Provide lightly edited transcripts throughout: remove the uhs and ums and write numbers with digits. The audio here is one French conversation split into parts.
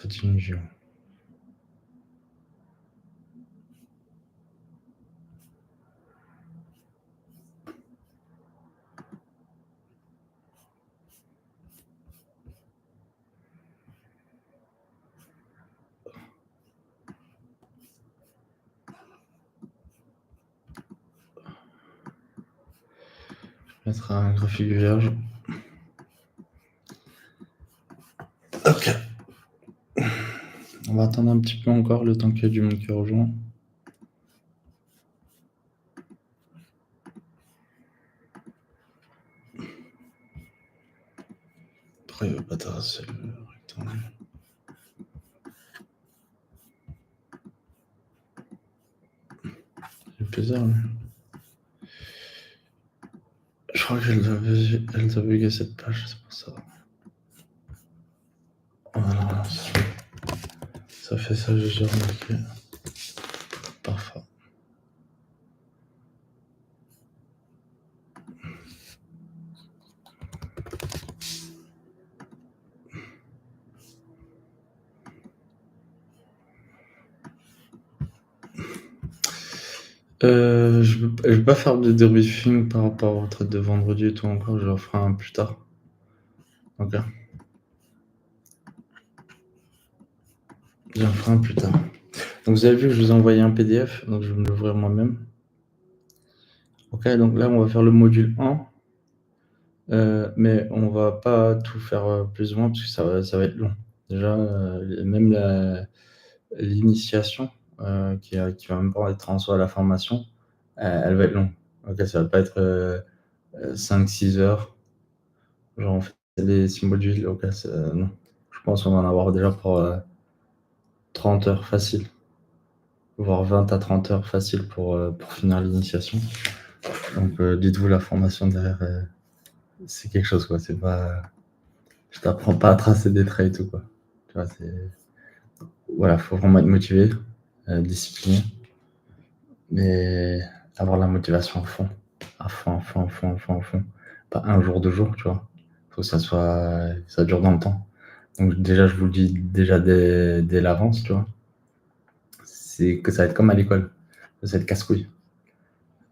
Continue. Mettre un graphique vierge. Ok. On va attendre un petit peu encore le temps qu'il y ait du monde qui rejoint. Pourquoi il veut pas tracer le rectangle? C'est bizarre, lui. Je crois qu'elle doit bugger cette page, c'est pour ça. Voilà. Ça fait ça, j'ai déjà remarqué. Parfois. Je vais pas faire de debriefing par rapport au trade de vendredi et tout encore, je le ferai un plus tard. Ok. J'en ferai un plus tard. Donc vous avez vu que je vous ai envoyé un PDF, donc je vais me l'ouvrir moi-même. Ok, donc là on va faire le module 1. Mais on va pas tout faire plus ou moins parce que ça va être long. Déjà, même l'initiation qui va même pas être en soi la formation, elle va être longue. Ok, ça va pas être 5-6 heures. Genre on fait les 6 modules, ok, non. Je pense qu'on va en avoir déjà pour 30 heures facile, voire 20 à 30 heures facile pour finir l'initiation. Donc dites-vous, la formation derrière, c'est quelque chose, quoi. C'est pas, je t'apprends pas à tracer des traits et tout, quoi. Tu vois, voilà, faut vraiment être motivé, discipliné, mais avoir la motivation à fond, à fond, à fond, à fond, à fond, à fond. Pas un jour, 2 jours, tu vois. Faut que ça dure dans le temps. Donc déjà, je vous le dis déjà dès l'avance, tu vois. C'est que ça va être comme à l'école. Ça va être casse-couille.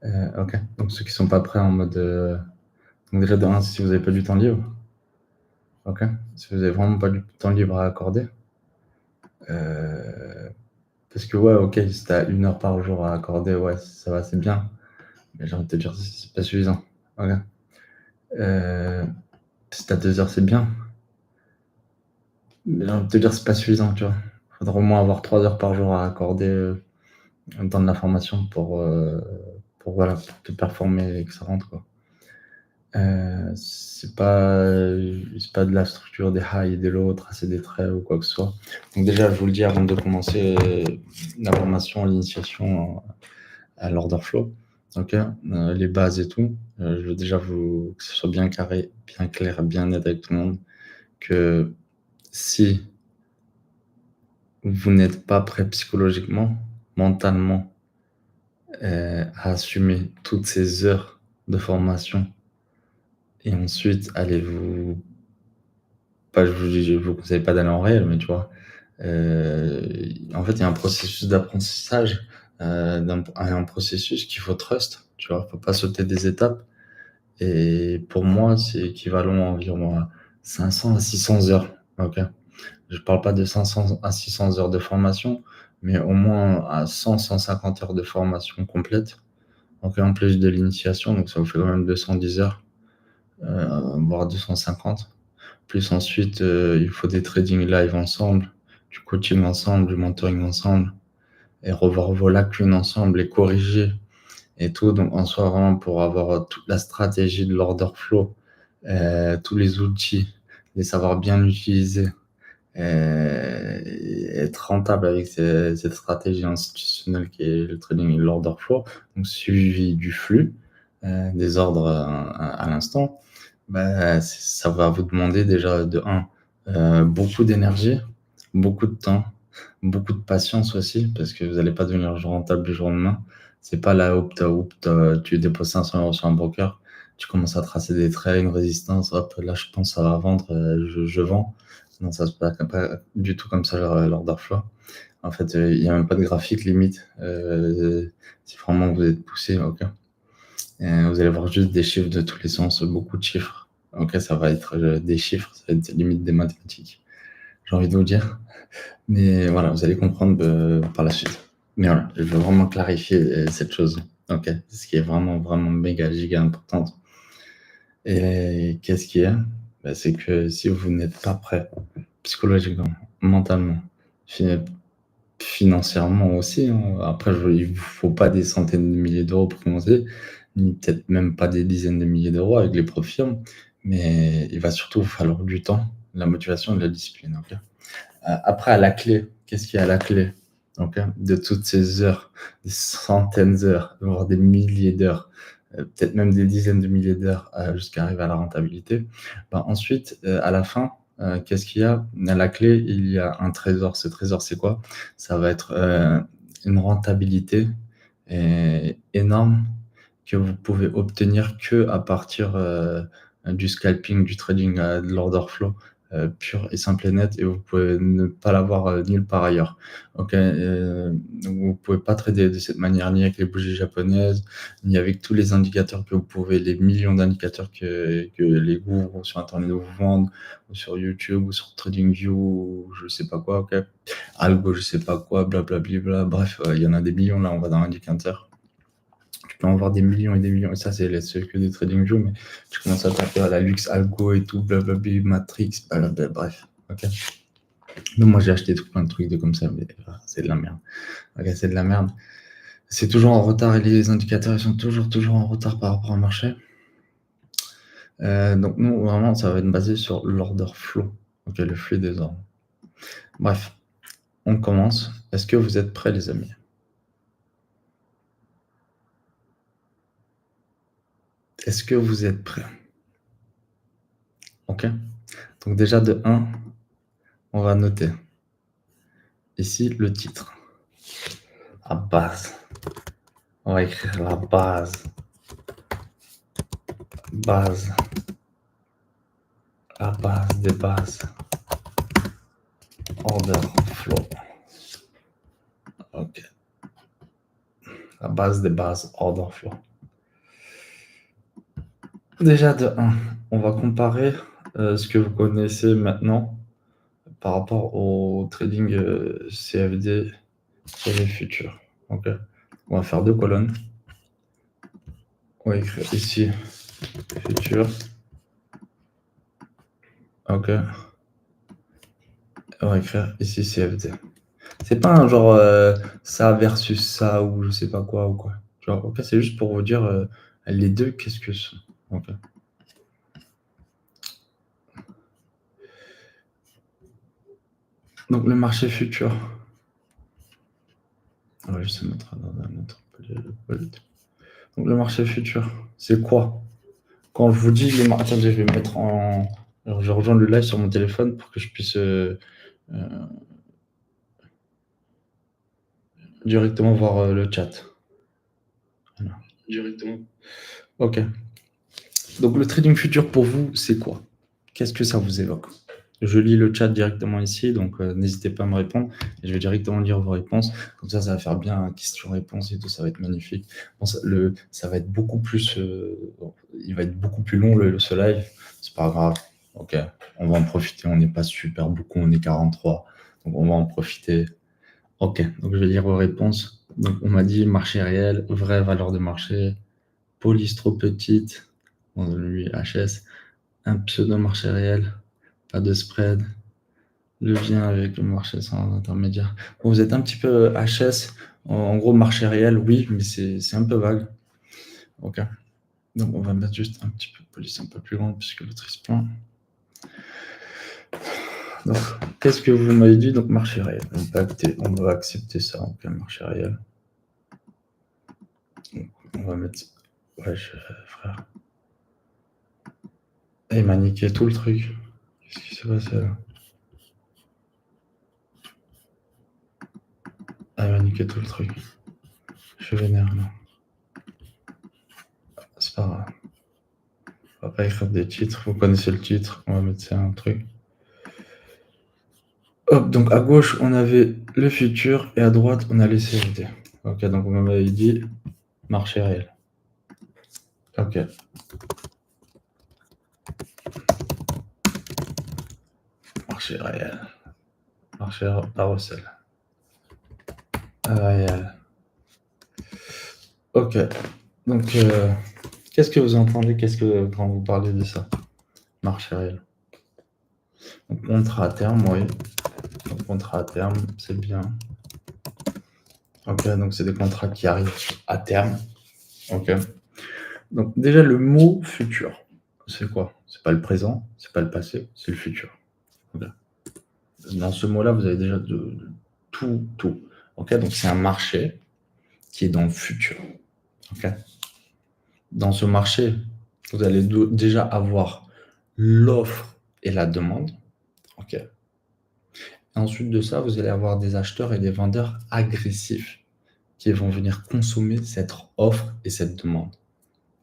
Ok. Donc ceux qui sont pas prêts en mode, donc déjà de 1, si vous avez pas du temps libre. Ok. Si vous avez vraiment pas du temps libre à accorder. Parce que ouais, ok, si t'as 1 heure par jour à accorder, ouais, ça va, c'est bien. Mais j'ai envie de te dire, c'est pas suffisant. Ok. Si t'as 2 heures, c'est bien. Mais j'ai envie de te dire, c'est pas suffisant, tu vois. Faudra au moins avoir 3 heures par jour à accorder dans de la formation voilà, pour te performer et que ça rentre, quoi. C'est pas de la structure des highs et des lows, tracer des traits ou quoi que ce soit. Donc déjà, je vous le dis avant de commencer la formation, l'initiation à l'order flow, ok, les bases et tout. Je veux déjà que ce soit bien carré, bien clair, bien net avec tout le monde, que si vous n'êtes pas prêt psychologiquement, mentalement, à assumer toutes ces heures de formation et ensuite allez-vous pas, je vous conseille pas d'aller en réel, mais tu vois, en fait, il y a un processus d'apprentissage, un processus qu'il faut trust, tu vois, faut pas sauter des étapes. Et pour moi, c'est équivalent à environ à 500 à 600 heures. Ok. Je parle pas de 500 à 600 heures de formation, mais au moins à 100, 150 heures de formation complète. Ok, en plus de l'initiation, donc ça vous fait quand même 210 heures, voire 250. Plus ensuite, il faut des trading live ensemble, du coaching ensemble, du mentoring ensemble, et revoir vos lacunes ensemble et corriger et tout. Donc, en soi, vraiment pour avoir toute la stratégie de l'order flow, tous les outils, les savoir bien utiliser, et être rentable avec cette stratégie institutionnelle qui est le trading et l'order flow, donc suivi du flux, des ordres à l'instant. Bah, ça va vous demander déjà de 1, beaucoup d'énergie, beaucoup de temps, beaucoup de patience aussi, parce que vous n'allez pas devenir rentable du jour au lendemain. C'est pas là, hop, tu déposes 500 euros sur un broker, tu commences à tracer des traits, une résistance, hop, là je pense que ça va vendre, je vends. Non, ça se passe pas du tout comme ça l'order flow. En fait, il y a même pas de graphique limite. Si vraiment vous êtes poussé, OK. Vous allez voir juste des chiffres de tous les sens, beaucoup de chiffres. OK, ça va être, des chiffres, ça va être limite des mathématiques, j'ai envie de vous dire. Mais voilà, vous allez comprendre, par la suite. Mais voilà, je veux vraiment clarifier, cette chose, OK? Ce qui est vraiment, vraiment méga giga importante. Et qu'est-ce qu'il y a? Bah, c'est que si vous n'êtes pas prêt psychologiquement, mentalement, fi financièrement aussi, hein, après il vous faut pas des centaines de milliers d'euros pour commencer, ni peut-être même pas des dizaines de milliers d'euros avec les profils, mais il va surtout vous falloir du temps, de la motivation et de la discipline, OK? Après à la clé, qu'est-ce qu'il y a à la clé? OK? De toutes ces heures, des centaines d'heures, voire des milliers d'heures, peut-être même des dizaines de milliers d'heures, jusqu'à arriver à la rentabilité. Ben, ensuite, à la fin, qu'est-ce qu'il y a? À la clé, il y a un trésor. Ce trésor, c'est quoi? Ça va être, une rentabilité énorme que vous pouvez obtenir qu'à partir, du scalping, du trading, de l'order flow, pur et simple et net et vous pouvez ne pas l'avoir, nulle part ailleurs. OK, donc vous pouvez pas trader de cette manière, ni avec les bougies japonaises, ni avec tous les indicateurs que vous pouvez les millions d'indicateurs que les gourous sur internet vous vendent, ou sur YouTube, ou sur TradingView, ou je sais pas quoi, OK? Algo, je sais pas quoi, blablabli-bla, bref, il y en a des millions, là, on va dans l'indicateur. Tu peux en avoir des millions et des millions, et ça, c'est que des TradingView, mais tu commences à taper à la luxe algo et tout, blablabli, Matrix, blablabla, bref, OK? Donc moi, j'ai acheté tout plein de trucs de comme ça, mais c'est de la merde. OK, c'est de la merde. C'est toujours en retard et les indicateurs, ils sont toujours en retard par rapport au marché. Donc nous, vraiment, ça va être basé sur l'order flow, OK, le flux des ordres. Bref, on commence. Est-ce que vous êtes prêts, les amis? Est-ce que vous êtes prêts? OK? Donc déjà de 1, on va noter ici le titre. La base. On va écrire la base. Base. La base des bases. Order flow. OK. La base des bases, order flow. Déjà de 1, on va comparer ce que vous connaissez maintenant par rapport au trading CFD sur les futurs. OK. On va faire 2 colonnes. On va écrire ici futur. OK. On va écrire ici CFD. C'est pas un genre ça versus ça ou je sais pas quoi ou quoi. Genre, OK, c'est juste pour vous dire les deux, qu'est-ce que c'est. OK. Donc le marché futur. On va juste se mettre dans un autre bullet. Donc le marché futur, c'est quoi? Quand je vous dis les marchés, attendez, je vais mettre en. Alors, je rejoins le live sur mon téléphone pour que je puisse directement voir le chat. Voilà. Directement. OK. Donc le trading futur pour vous, c'est quoi? Qu'est-ce que ça vous évoque? Je lis le chat directement ici, donc n'hésitez pas à me répondre. Et je vais directement lire vos réponses. Comme ça va faire bien question-réponse et tout, ça va être magnifique. Bon, ça va être beaucoup plus. Il va être beaucoup plus long ce live. C'est pas grave. OK, on va en profiter. On n'est pas super beaucoup, on est 43. Donc on va en profiter. OK, donc je vais lire vos réponses. Donc on m'a dit marché réel, vraie valeur de marché, police trop petite, bon, lui HS, un pseudo marché réel, pas de spread, le lien avec le marché sans intermédiaire. Bon, vous êtes un petit peu HS, en gros marché réel, oui, mais c'est un peu vague. OK. Donc on va mettre juste un petit peu de police un peu plus grande puisque l'autre il se plaint. Donc, qu'est-ce que vous m'avez dit? Donc marché réel. On va accepter ça, donc marché réel. Donc, on va mettre. Ouais, frère. Il m'a niqué tout le truc. Qu'est-ce qui s'est passé là? Ah, il m'a niqué tout le truc. Je suis vénère là. C'est pas grave. On va pas écrire des titres. Vous connaissez le titre. On va mettre ça un truc. Hop, donc à gauche, on avait le futur et à droite, on a les CFD. Ok, donc on m'avait dit marché réel. Ok. Marché réel. Marché à Russell. Réel. Ok. Donc, qu'est-ce que vous entendez quand vous parlez de ça? Marché réel. Donc, contrat à terme, oui. Donc, contrat à terme, c'est bien. Ok, donc c'est des contrats qui arrivent à terme. Ok. Donc, déjà, le mot futur, c'est quoi? C'est pas le présent, c'est pas le passé, c'est le futur. Ok. Dans ce mot-là, vous avez déjà tout. Ok, donc c'est un marché qui est dans le futur. Ok. Dans ce marché, vous allez déjà avoir l'offre et la demande. Ok. Et ensuite de ça, vous allez avoir des acheteurs et des vendeurs agressifs qui vont venir consommer cette offre et cette demande.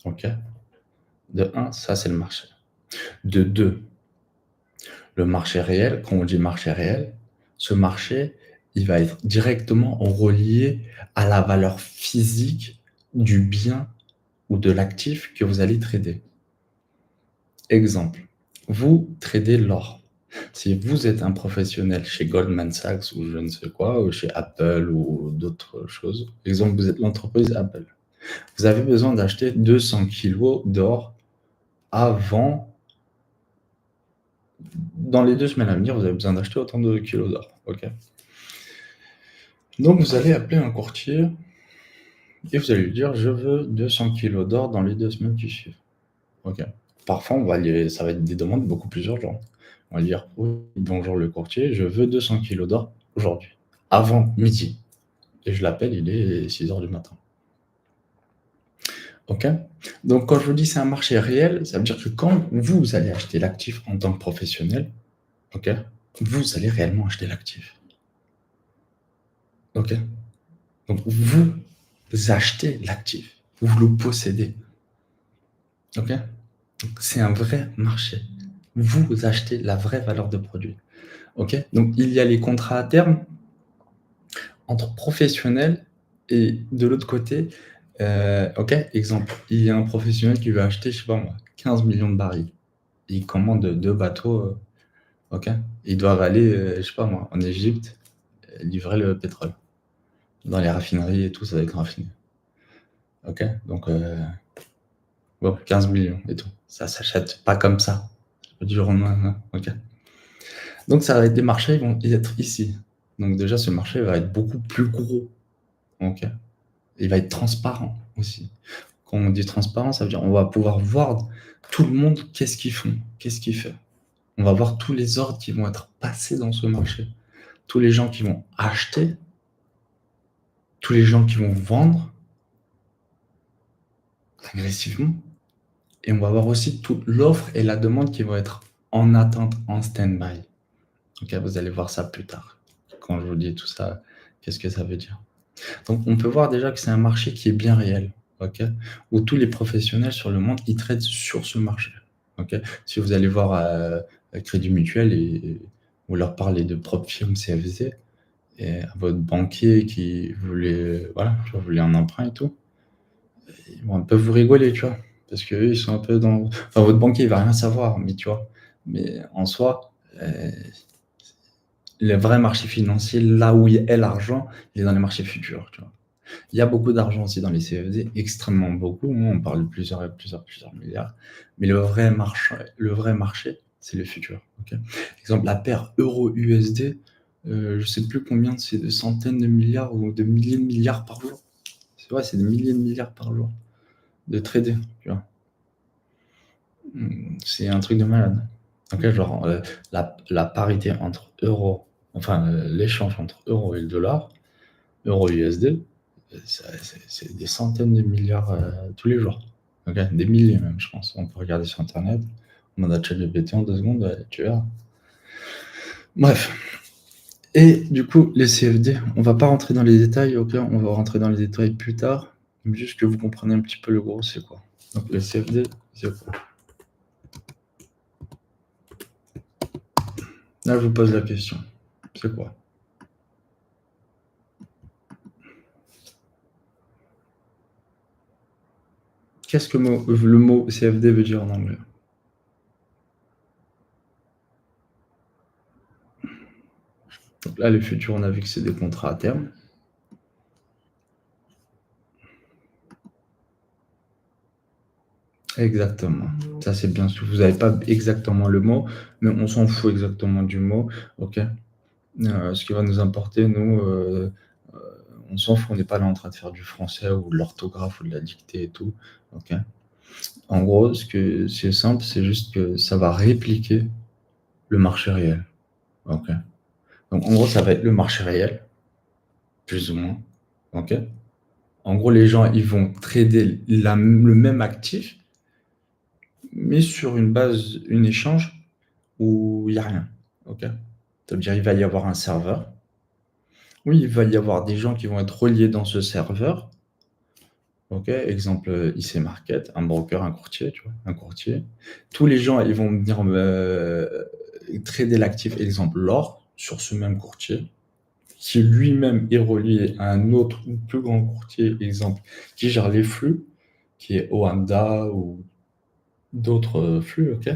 Ok. De un, ça c'est le marché. De deux, le marché réel, quand on dit marché réel, ce marché, il va être directement relié à la valeur physique du bien ou de l'actif que vous allez trader. Exemple, vous tradez l'or. Si vous êtes un professionnel chez Goldman Sachs ou je ne sais quoi, ou chez Apple ou d'autres choses, exemple, vous êtes l'entreprise Apple. Vous avez besoin d'acheter 200 kilos d'or avant, dans les 2 semaines à venir, vous avez besoin d'acheter autant de kilos d'or. Ok. Donc vous allez appeler un courtier et vous allez lui dire je veux 200 kilos d'or dans les 2 semaines qui suivent. Ok. Parfois, ça va être des demandes beaucoup plus urgentes. On va dire oui, bonjour le courtier, je veux 200 kilos d'or aujourd'hui, avant midi. Et je l'appelle, il est 6 heures du matin. Ok. Donc quand je vous dis c'est un marché réel, ça veut dire que quand vous allez acheter l'actif en tant que professionnel, ok, vous allez réellement acheter l'actif. Ok. Donc vous achetez l'actif, vous le possédez. Ok. Donc c'est un vrai marché. Vous achetez la vraie valeur de produit. Ok. Donc il y a les contrats à terme entre professionnels et de l'autre côté, ok, exemple, il y a un professionnel qui veut acheter, je sais pas moi, 15 millions de barils. Il commande 2 bateaux, ok. Ils doivent aller, je sais pas moi, en Égypte, livrer le pétrole. Dans les raffineries et tout, ça va être raffiné. Ok, donc bon, 15 millions et tout. Ça s'achète pas comme ça. Du jour au lendemain, ok. Donc ça va être des marchés, ils vont être ici. Donc déjà, ce marché va être beaucoup plus gros. Ok. Il va être transparent aussi. Quand on dit transparent, ça veut dire on va pouvoir voir tout le monde qu'est-ce qu'ils font, qu'est-ce qu'ils font. On va voir tous les ordres qui vont être passés dans ce marché, tous les gens qui vont acheter, tous les gens qui vont vendre agressivement. Et on va voir aussi toute l'offre et la demande qui vont être en attente, en stand-by. Ok, vous allez voir ça plus tard. Quand je vous dis tout ça, qu'est-ce que ça veut dire? Donc on peut voir déjà que c'est un marché qui est bien réel, ok, où tous les professionnels sur le monde, ils traitent sur ce marché, ok. Si vous allez voir Crédit Mutuel et vous leur parlez de propre firme CFZ et à votre banquier qui voulait, voilà, tu vois, voulait un emprunt et tout, ils vont un peu vous rigoler, tu vois, parce qu'eux, ils sont un peu dans... Enfin, votre banquier, il va rien savoir, mais tu vois, mais en soi, le vrai marché financier, là où il est l'argent, il est dans les marchés futurs, tu vois. Il y a beaucoup d'argent aussi dans les CFD, extrêmement beaucoup. On parle de plusieurs milliards. Mais le vrai marché, c'est le futur. Okay. Exemple, la paire euro-USD, je ne sais plus combien, c'est de centaines de milliards ou de milliers de milliards par jour. C'est vrai, c'est des milliers de milliards par jour de trader. Tu vois. C'est un truc de malade. Okay, genre, la parité entre euro, enfin, l'échange entre euro et le dollar, euro-USD, c'est des centaines de milliards tous les jours. Okay, des milliers même, je pense. On peut regarder sur Internet. On demande à ChatGPT en 2 secondes, tu verras. Bref. Et du coup, les CFD, on va pas rentrer dans les détails, ok, on va rentrer dans les détails plus tard. Mais juste que vous compreniez un petit peu le gros, c'est quoi. Donc les CFD, c'est quoi? Là, je vous pose la question. C'est quoi? Qu'est-ce que le mot CFD veut dire en anglais? Donc là, les futurs, on a vu que c'est des contrats à terme. Exactement. Ça, c'est bien sûr. Vous n'avez pas exactement le mot, mais on s'en fout exactement du mot. OK? Ce qui va nous importer, nous, on s'en fout. On n'est pas là en train de faire du français ou de l'orthographe ou de la dictée et tout. OK? En gros, c'est simple, c'est juste que ça va répliquer le marché réel. OK? Donc, en gros, ça va être le marché réel, plus ou moins. OK? En gros, les gens, ils vont trader le même actif, mais sur une base, une échange où il n'y a rien. OK? Ça veut dire il va y avoir un serveur. Oui, il va y avoir des gens qui vont être reliés dans ce serveur. OK? Exemple, IC Market, un broker, un courtier, tu vois? Un courtier. Tous les gens, ils vont venir trader l'actif, exemple l'or, sur ce même courtier, qui lui-même est relié à un autre ou plus grand courtier, exemple, qui gère les flux, qui est Oanda ou d'autres flux, OK?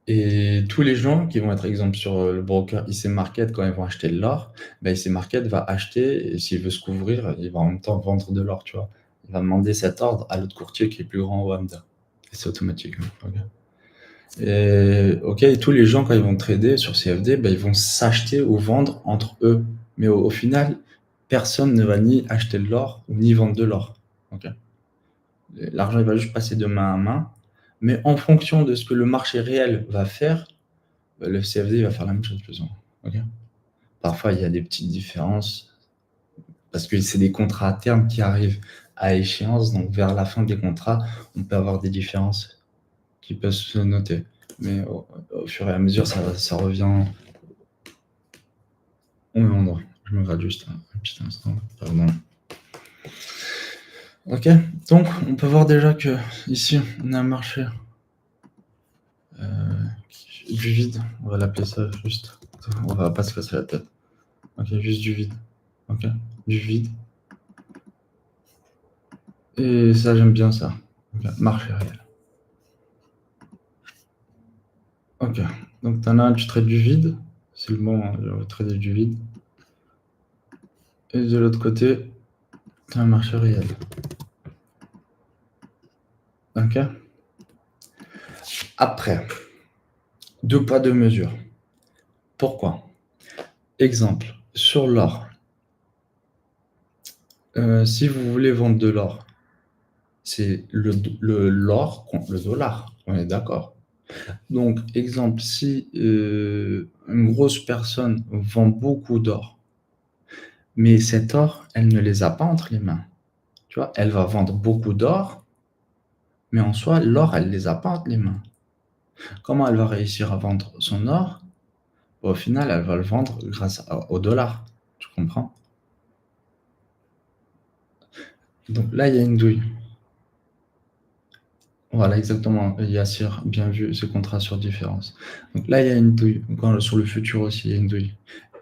Et tous les gens qui vont être, exemple, sur le broker IC Market, quand ils vont acheter de l'or, bah, IC Market va acheter, et s'il veut se couvrir, il va en même temps vendre de l'or, tu vois. Il va demander cet ordre à l'autre courtier qui est plus grand Oanda. Et c'est automatique. OK? Et tous les gens, quand ils vont trader sur CFD, bah, ils vont s'acheter ou vendre entre eux. Mais au final, personne ne va ni acheter de l'or ni vendre de l'or. OK? L'argent, il va juste passer de main à main. Mais en fonction de ce que le marché réel va faire, bah, le CFD va faire la même chose plus ou moins. OK? Parfois, il y a des petites différences parce que c'est des contrats à terme qui arrivent à échéance. Donc, vers la fin des contrats, on peut avoir des différences qui peuvent se noter. Mais au fur et à mesure, ça revient au même endroit. Je me gratte juste un petit instant. Pardon. OK? Donc, on peut voir déjà que ici, on a un marché du vide. On va l'appeler ça juste. On va pas se casser la tête. OK? Juste du vide. OK? Du vide. Et ça, j'aime bien ça. OK? Marché réel. OK. Donc, t'en as un, tu traites du vide. C'est le bon, hein, je vais trader du vide. Et de l'autre côté, t'as un marché réel. OK? Après, deux poids, deux mesures. Pourquoi? Exemple, sur l'or. Si vous voulez vendre de l'or, c'est l'or contre le dollar. On est d'accord. Donc, exemple, si une grosse personne vend beaucoup d'or, mais cet or, elle ne les a pas entre les mains. Tu vois, elle va vendre beaucoup d'or, mais en soi, l'or, elle ne les a pas entre les mains. Comment elle va réussir à vendre son or? Au final, elle va le vendre grâce au dollar. Tu comprends? Donc là, il y a une douille. Voilà, exactement. Yassir, bien vu, ce contrat sur différence. Donc là, il y a une douille. Sur le futur aussi, il y a une douille.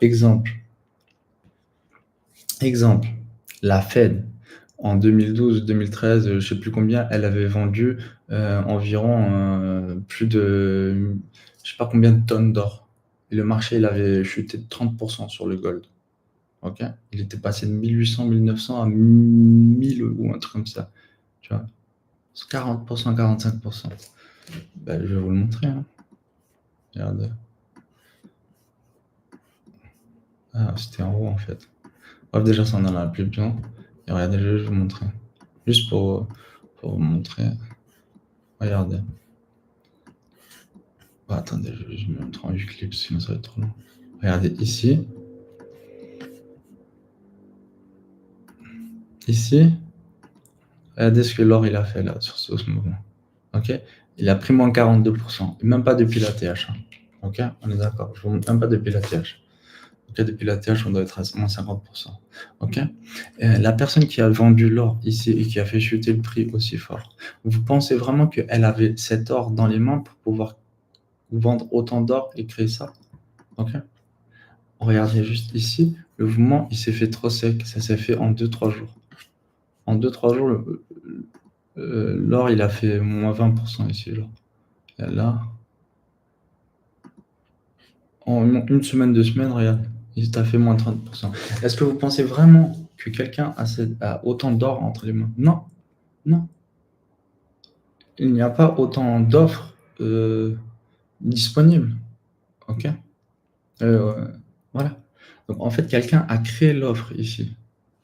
Exemple, la Fed, en 2012-2013, je ne sais plus combien, elle avait vendu environ plus de, je ne sais pas combien de tonnes d'or. Et le marché, il avait chuté de 30% sur le gold. OK? Il était passé de 1800, 1900 à 1000 ou un truc comme ça. Tu vois? 40%, 45%. Ben, je vais vous le montrer. Hein. Regardez. Ah, c'était en haut en fait. Bref, déjà, ça en a plus bien. Et regardez, je vais vous montrer. Juste pour vous montrer. Regardez. Bah, attendez, je me montre en 8 clips, sinon ça va être trop long. Regardez ici. Ici. Regardez ce que l'or il a fait là sur ce mouvement. OK? Il a pris moins 42%. Et même pas depuis la TH. Hein. OK? On est d'accord. Je vous montre même pas depuis la TH. OK, depuis la TH, on doit être à moins 50%. OK? La personne qui a vendu l'or ici et qui a fait chuter le prix aussi fort, vous pensez vraiment qu'elle avait cet or dans les mains pour pouvoir vendre autant d'or et créer ça? OK? Regardez juste ici, le mouvement, il s'est fait trop sec. Ça s'est fait en 2-3 jours. En 2-3 jours, l'or, il a fait moins 20% ici, l'or. Et là, en une semaine, 2 semaines, regarde, il t'a fait moins 30%. Est-ce que vous pensez vraiment que quelqu'un a autant d'or entre les mains? Non, non. Il n'y a pas autant d'offres disponibles. OK? Voilà. Donc, en fait, quelqu'un a créé l'offre ici.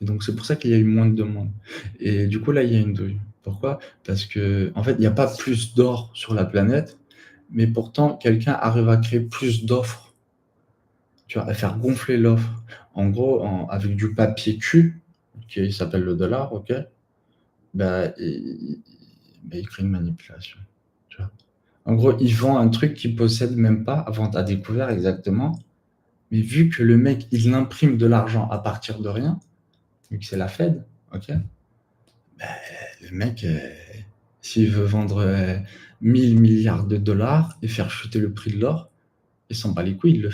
Et donc, c'est pour ça qu'il y a eu moins de demandes. Et du coup, là, il y a une douille. Pourquoi? Parce que, en fait, il n'y a pas plus d'or sur la planète, mais pourtant, quelqu'un arrive à créer plus d'offres. Tu vois, à faire gonfler l'offre. En gros, avec du papier cul, qui s'appelle le dollar, OK? Bah, il crée une manipulation. Tu vois? En gros, il vend un truc qu'il possède même pas avant à découvert exactement. Mais vu que le mec, il imprime de l'argent à partir de rien, vu que c'est la Fed, OK? Bah, le mec, s'il veut vendre 1000 milliards de dollars et faire chuter le prix de l'or, il s'en bat les couilles, il le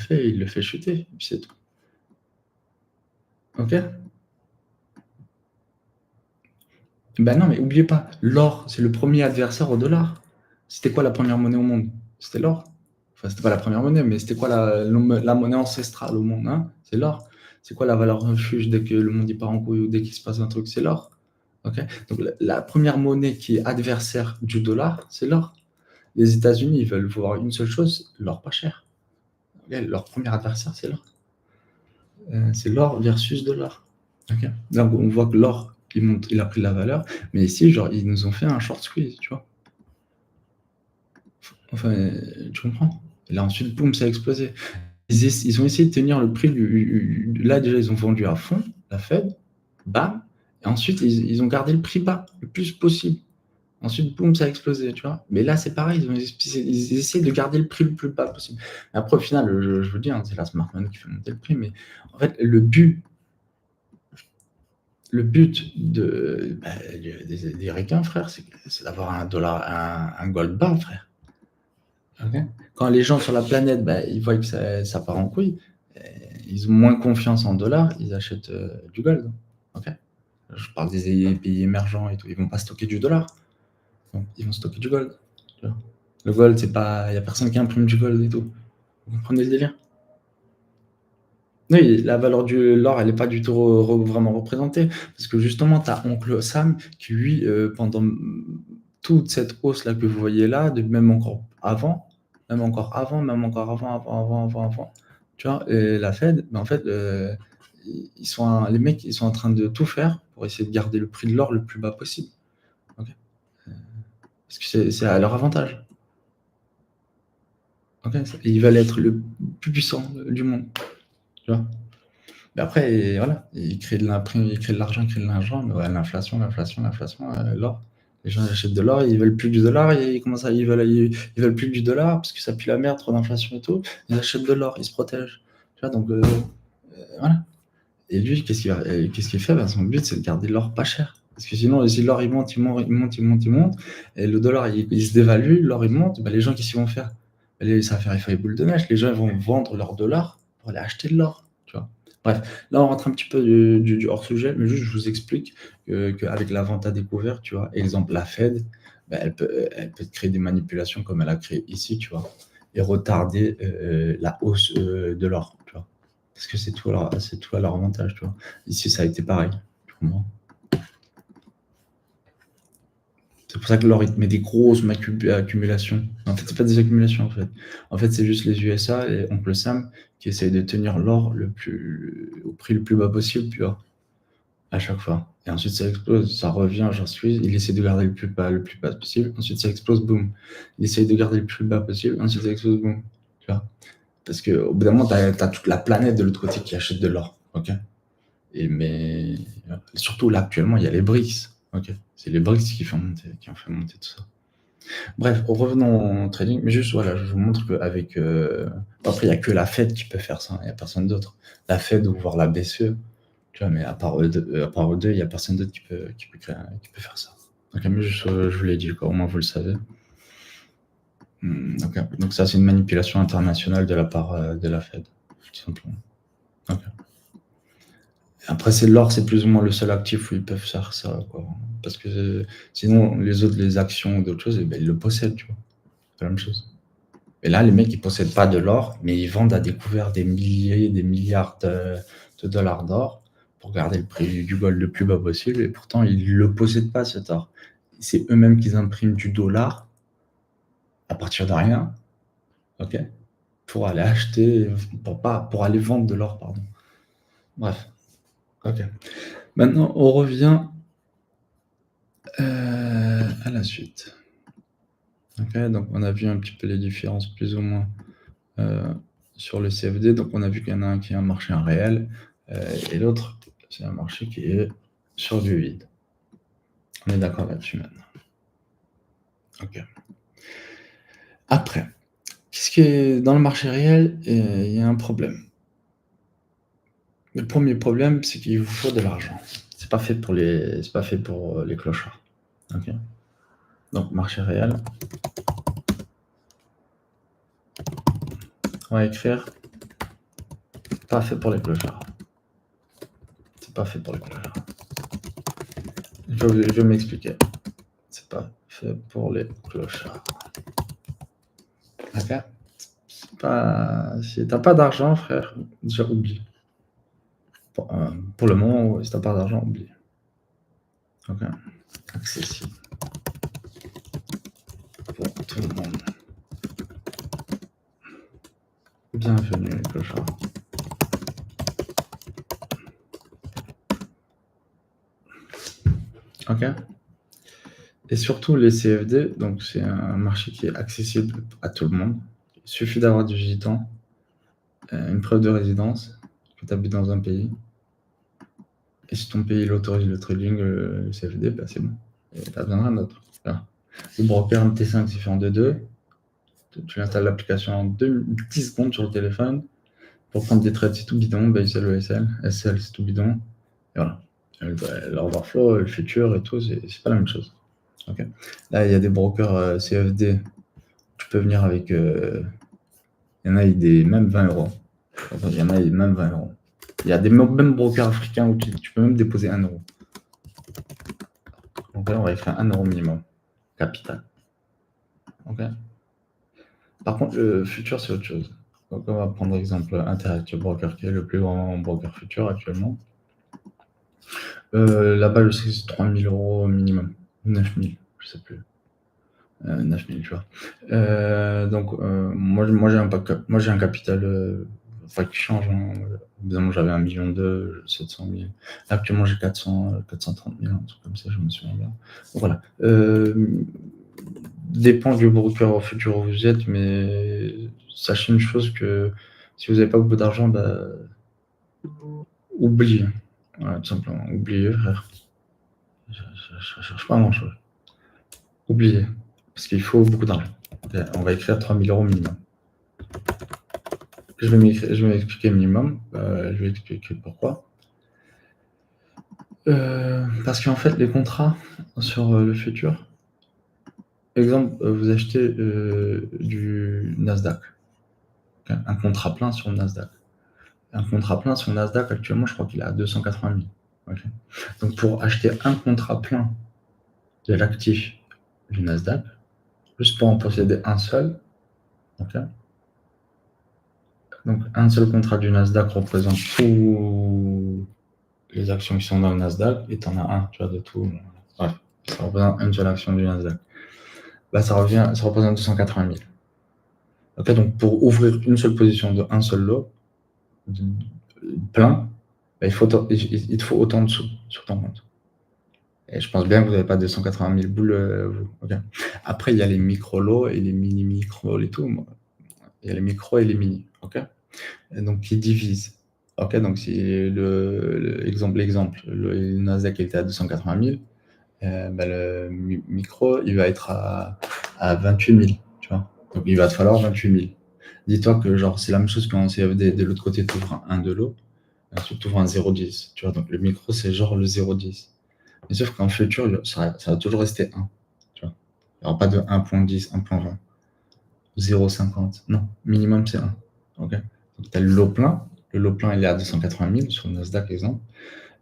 fait chuter, et puis c'est tout. OK? Ben non, mais oubliez pas, l'or, c'est le premier adversaire au dollar. C'était quoi la première monnaie au monde? C'était l'or. Enfin, c'était pas la première monnaie, mais c'était quoi la monnaie ancestrale au monde, hein? C'est l'or. C'est quoi la valeur refuge dès que le monde y part en couille ou dès qu'il se passe un truc? C'est l'or. OK? Donc la première monnaie qui est adversaire du dollar, c'est l'or. Les États-Unis, ils veulent voir une seule chose, l'or pas cher. OK? Leur premier adversaire, c'est l'or. C'est l'or versus dollar. OK? Donc on voit que l'or, il a pris de la valeur, mais ici, genre, ils nous ont fait un short squeeze, tu vois? Enfin, tu comprends? Et là, ensuite, boum, ça a explosé. Ils ont essayé de tenir le prix là, déjà, ils ont vendu à fond, la Fed, bam, et ensuite, ils ont gardé le prix bas, le plus possible. Ensuite, boum, ça a explosé, tu vois? Mais là, c'est pareil, ils essaient de garder le prix le plus bas possible. Après, au final, je vous dis, hein, c'est la smart money qui fait monter le prix, mais en fait, le but des ricains, frère, c'est d'avoir un dollar, un gold bas, frère. OK? Quand les gens sur la planète, bah, ils voient que ça part en couille, ils ont moins confiance en dollars, ils achètent du gold. OK? Je parle des pays émergents et tout. Ils vont pas stocker du dollar. Donc, ils vont stocker du gold. Tu vois? Le gold, c'est pas. Il n'y a personne qui imprime du gold et tout. Vous comprenez le délire? Oui, la valeur de l'or, elle n'est pas du tout vraiment représentée. Parce que justement, tu as Oncle Sam qui, lui, pendant toute cette hausse-là que vous voyez là, même encore avant, avant, tu vois, et la Fed, ben en fait, les mecs, ils sont en train de tout faire pour essayer de garder le prix de l'or le plus bas possible. OK? Parce que c'est à leur avantage. OK? Ils veulent être le plus puissant du monde. Tu vois? Mais après, voilà, ils créent de l'argent, ils créent de l'argent, mais ouais, l'inflation, l'or. Les gens achètent de l'or, ils veulent plus du dollar, et ils veulent plus du dollar parce que ça pue la merde, trop d'inflation et tout. Ils achètent de l'or, ils se protègent. Tu vois, donc voilà. Et lui, qu'est-ce qu'il fait? Ben, son but, c'est de garder l'or pas cher. Parce que sinon, si l'or il monte, il monte, il monte, il monte, il monte, et le dollar il se dévalue, l'or il monte, ben, les gens, qu'est-ce qu'ils vont faire? Ça va faire effet boule de neige. Les gens ils vont vendre leur dollar pour aller acheter de l'or. Tu vois. Bref, là on rentre un petit peu du hors sujet, mais juste je vous explique qu'avec la vente à découvert, tu vois, exemple la Fed, ben, elle peut créer des manipulations comme elle a créé ici, tu vois, et retarder la hausse de l'or, tu vois. Parce que c'est tout à leur avantage, tu vois. Ici, ça a été pareil. Tu comprends? C'est pour ça que l'or, il te met des grosses accumulations. En fait, c'est pas des accumulations, en fait. En fait, c'est juste les USA et Oncle Sam qui essayent de tenir l'or au prix le plus bas possible, tu vois, à chaque fois. Et ensuite, ça explose, ça revient, j'en suis. Il essaie de garder le plus bas possible. Ensuite, ça explose, boum. Il essaie de garder le plus bas possible. Ensuite, ça explose, boum. Tu vois. Parce qu'au bout d'un moment, t'as toute la planète de l'autre côté qui achète de l'or. OK? Mais surtout là, actuellement, il y a les BRICS. OK? C'est les BRICS qui ont fait monter tout ça. Bref, revenons au trading. Mais juste, voilà, je vous montre qu'avec. Après, il n'y a que la Fed qui peut faire ça. Il n'y a personne d'autre. La Fed ou voir la BCE. Tu vois, mais à part eux deux, il n'y a personne d'autre qui peut faire ça. Donc, mais juste, je vous l'ai dit, quoi. Au moins, vous le savez. OK. Donc ça, c'est une manipulation internationale de la part, de la Fed, tout simplement. OK. Après, c'est l'or, c'est plus ou moins le seul actif où ils peuvent faire ça, quoi. Parce que sinon, les autres, les actions ou d'autres choses, eh ben, ils le possèdent, tu vois. C'est la même chose. Et là, les mecs, ils possèdent pas de l'or, mais ils vendent à découvert des milliers, des milliards de dollars d'or pour garder le prix du gold le plus bas possible. Et pourtant, ils le possèdent pas, cet or. C'est eux-mêmes qui impriment du dollar à partir de rien, OK, pour aller acheter, pour aller vendre de l'or, pardon. Bref, OK. Maintenant, on revient à la suite. OK, donc on a vu un petit peu les différences plus ou moins sur le CFD. Donc on a vu qu'il y en a un qui est un marché en réel et l'autre, c'est un marché qui est sur du vide. On est d'accord là-dessus maintenant. OK. Après, qu'est-ce qui est dans le marché réel, il y a un problème. Le premier problème, c'est qu'il vous faut de l'argent. C'est pas fait pour les clochards. OK. Donc marché réel, on va écrire pas fait pour les clochards. C'est pas fait pour les clochards. Je vais m'expliquer. C'est pas fait pour les clochards. OK. Si t'as pas d'argent, frère, déjà oublie. Pour le moment, si t'as pas d'argent, oublie. OK. Accessible pour tout le monde. Bienvenue les clochards. OK. Et surtout les CFD, donc c'est un marché qui est accessible à tout le monde. Il suffit d'avoir du gitan, une preuve de résidence, que tu habites dans un pays. Et si ton pays l'autorise le trading, le CFD, bah c'est bon. Et t'as besoin d'un autre. Voilà. Le broker MT5, c'est fait en 2-2. Tu installes l'application en 10 secondes sur le téléphone. Pour prendre des trades, c'est tout bidon. BSL, ESL. SL, c'est tout bidon. Et voilà. L'order flow, le futur et tout, c'est pas la même chose. Okay. Là, il y a des brokers CFD. Tu peux venir avec. Il y en a même 20 euros. Enfin, il y en a même 20 euros. Il y a des même brokers africains où tu peux même déposer 1 euro. Donc là, on va écrire 1 euro minimum. Capital. Ok. Par contre, le futur, c'est autre chose. Donc, on va prendre exemple Interactive Broker, qui est le plus grand broker futur actuellement. Là-bas, je sais que c'est 3 000 euros minimum. 9 000, je sais plus. 9 000, tu vois. Donc, moi j'ai un capital qui change. Hein. Évidemment, j'avais 1,2 million, 700 000. Actuellement, j'ai 430 000, un truc comme ça, je me souviens bien. Donc, voilà. Dépend du broker au futur où vous êtes, mais sachez une chose que si vous n'avez pas beaucoup d'argent, bah, oubliez. Voilà, tout simplement. Oubliez, frère. Je cherche pas grand-chose. Oubliez. Parce qu'il faut beaucoup d'argent. On va écrire 3 000 euros minimum. Je vais m'expliquer minimum. Je vais expliquer pourquoi. Parce qu'en fait, les contrats sur le futur, exemple, vous achetez du Nasdaq. Okay, un contrat plein sur le Nasdaq. Un contrat plein sur le Nasdaq, actuellement, je crois qu'il est à 280 000. Okay. Donc, pour acheter un contrat plein de l'actif du Nasdaq, juste pour en posséder un seul, okay, donc un seul contrat du Nasdaq représente tous les actions qui sont dans le Nasdaq, et tu en as un, tu vois, de tout. Bref, ça représente une seule action du Nasdaq. Là, ça représente 280 000. Okay, donc, pour ouvrir une seule position de un seul lot, plein, bah, il te faut autant de sous sur ton compte. Et je pense bien que vous n'avez pas 280 000 boules, vous. Okay. Après, il y a les micro-lots et les mini-micro et tout. Il y a les micros et les mini. Okay, et donc, qui divisent. Okay, donc, si l'exemple, le Nasdaq était à 280 000, bah, le micro, il va être à 28 000. Tu vois, donc, il va te falloir 28 000. Dis-toi que genre, c'est la même chose qu'en CFD. De l'autre côté, tu ouvres un de l'eau. Ensuite, tu ouvres un 0,10. Tu vois, donc le micro, c'est genre le 0,10. Mais sauf qu'en futur, ça va toujours rester 1. Tu vois. Il n'y aura pas de 1.10, 1.20. 0,50. Non, minimum c'est 1. Ok. Donc tu as le lot plein. Le lot plein il est à 280 000 sur le Nasdaq exemple.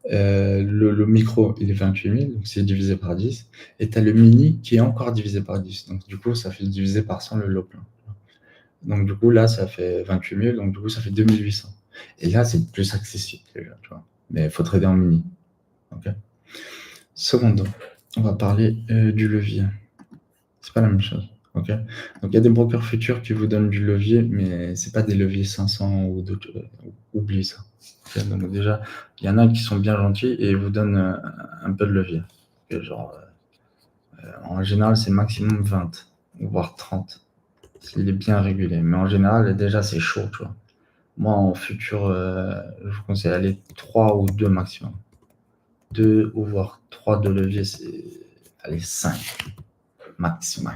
Le micro il est 28 000, donc c'est divisé par 10. Et tu as le mini qui est encore divisé par 10. Donc du coup ça fait divisé par 100 le lot plein. Donc du coup là ça fait 28 000, donc du coup ça fait 2800. Et là c'est plus accessible déjà, tu vois. Mais il faut trader en mini. Ok. Secondo, on va parler du levier. C'est pas la même chose. Ok. Donc il y a des brokers futurs qui vous donnent du levier, mais c'est pas des leviers 500 ou d'autres. Oublie ça. Ok. Donc déjà, il y en a qui sont bien gentils et ils vous donnent un peu de levier. Ok. Genre, en général, c'est maximum 20, voire 30. S'il est bien régulé. Mais en général, déjà, c'est chaud, tu vois. Moi, en futur, je vous conseille d'aller 3 ou 2 maximum. 2 ou voire 3 de levier, c'est. Allez, 5 maximum.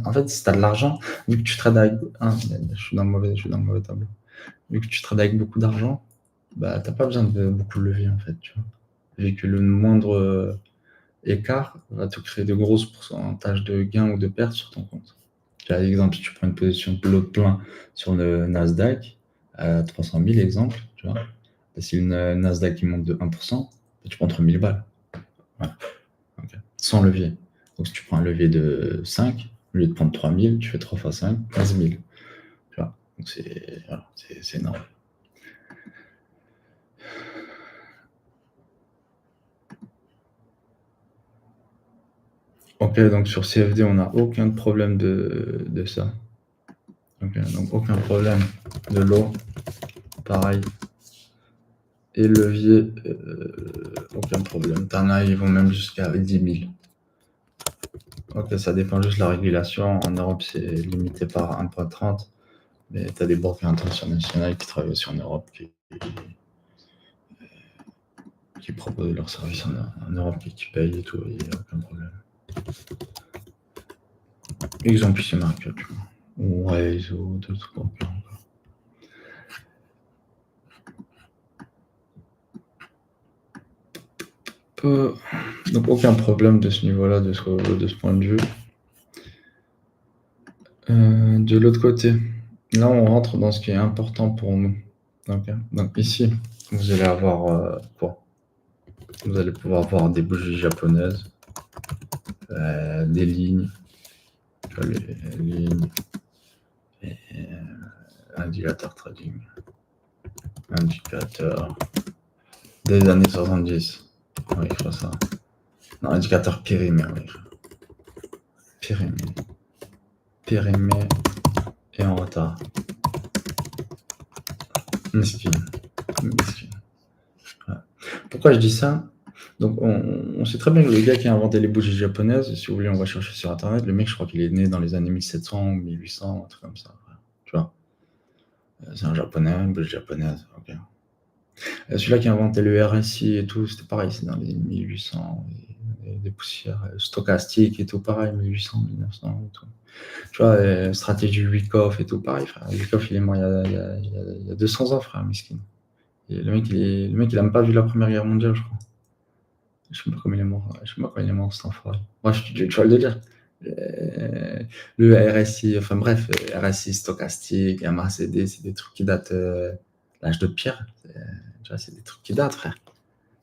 En fait, si tu as de l'argent, vu que tu trades avec. Je suis dans le mauvais tableau. Vu que tu trades avec beaucoup d'argent, bah, tu n'as pas besoin de beaucoup de levier, en fait. Tu vois. Vu que le moindre écart va te créer de grosses pourcentages de gains ou de pertes sur ton compte. Par exemple, si tu prends une position de lot plein sur le Nasdaq, à 300 000, exemple, tu vois, si le Nasdaq il monte de 1%, tu prends 3000 balles. Voilà. Okay. Sans levier. Donc si tu prends un levier de 5, au lieu de prendre 3000, tu fais 3 fois 5, 15 000. Tu vois. Donc c'est énorme. Ok, donc sur CFD, on n'a aucun problème de ça. Okay, donc aucun problème de l'eau. Pareil. Et levier, aucun problème. T'en as, ils vont même jusqu'à 10 000. Ok, ça dépend juste de la régulation. En Europe, c'est limité par 1,30. Mais tu as des banques internationales qui travaillent aussi en Europe qui proposent leurs services en Europe et qui payent et tout, il n'y a aucun problème. Exemple ici, Market, tu vois. Ou Waze ou d'autres banques. Donc aucun problème de ce niveau-là, de ce point de vue. De l'autre côté, là on rentre dans ce qui est important pour nous. Okay. Donc ici, vous allez avoir quoi? Vous allez pouvoir voir des bougies japonaises, des lignes, les lignes, et indicateur trading, indicateur des années 70. Oui, il faut ça. Non, indicateur périmé, oui. Périmé. Périmé et en retard. Mesquine. Ouais. Pourquoi je dis ça? Donc, on sait très bien que le gars qui a inventé les bougies japonaises, si vous voulez, on va chercher sur internet. Le mec, je crois qu'il est né dans les années 1700 ou 1800, un truc comme ça. Tu vois, c'est un japonais, une bougie japonaise. Ok. Celui-là qui a inventé le RSI et tout, c'était pareil, c'est dans les 1800, des poussières stochastiques et tout, pareil, 1800, 1900 et tout. Tu vois, stratégie Wyckoff et tout, pareil, frère. Wyckoff, il est mort il y a 200 ans, frère, miskin. Et le mec, il a même pas vu la Première Guerre mondiale, je crois. Je sais pas comment il est mort. Je sais pas quand il est mort, cet enfoiré. Bref, tu vois le délire. Le RSI, enfin bref, RSI stochastique, MACD, c'est des trucs qui datent l'âge de pierre. Tu vois, c'est des trucs qui datent, frère.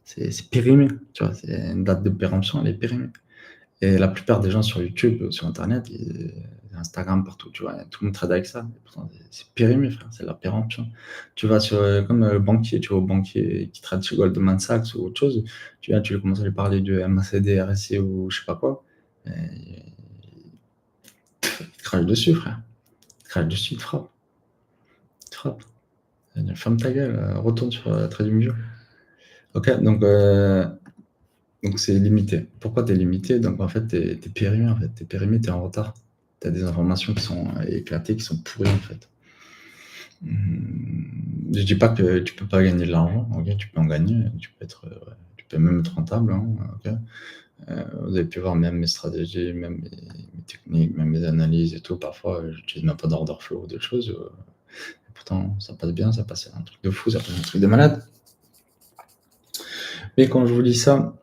C'est périmé, tu vois. C'est une date de péremption, elle est périmée. Et la plupart des gens sur YouTube, sur Internet, Instagram, partout, tu vois, tout le monde trade avec ça. Pourtant, c'est périmé, frère, c'est la péremption. Tu vas sur, comme banquier, tu vois, au banquier qui trade chez Goldman Sachs ou autre chose, tu viens, tu lui commences à lui parler de MACD, RSI ou je sais pas quoi, et il te crache dessus, frère. Il te crache dessus, il te frappe. Il te frappe. Ferme ta gueule, retourne sur TradingView. Ok, donc c'est limité. Pourquoi tu es limité? Donc en fait, tu es périmé, en fait. Tu es périmé, tu es en retard. Tu as des informations qui sont éclatées, qui sont pourries, en fait. Je dis pas que tu peux pas gagner de l'argent, ok, tu peux en gagner, tu peux même être rentable, hein, ok. Vous avez pu voir même mes stratégies, même mes techniques, même mes analyses et tout. Parfois, j'utilise même pas d'order flow ou d'autres choses. Et pourtant, ça passe bien, ça passe un truc de fou, ça passe un truc de malade. Mais quand je vous dis ça,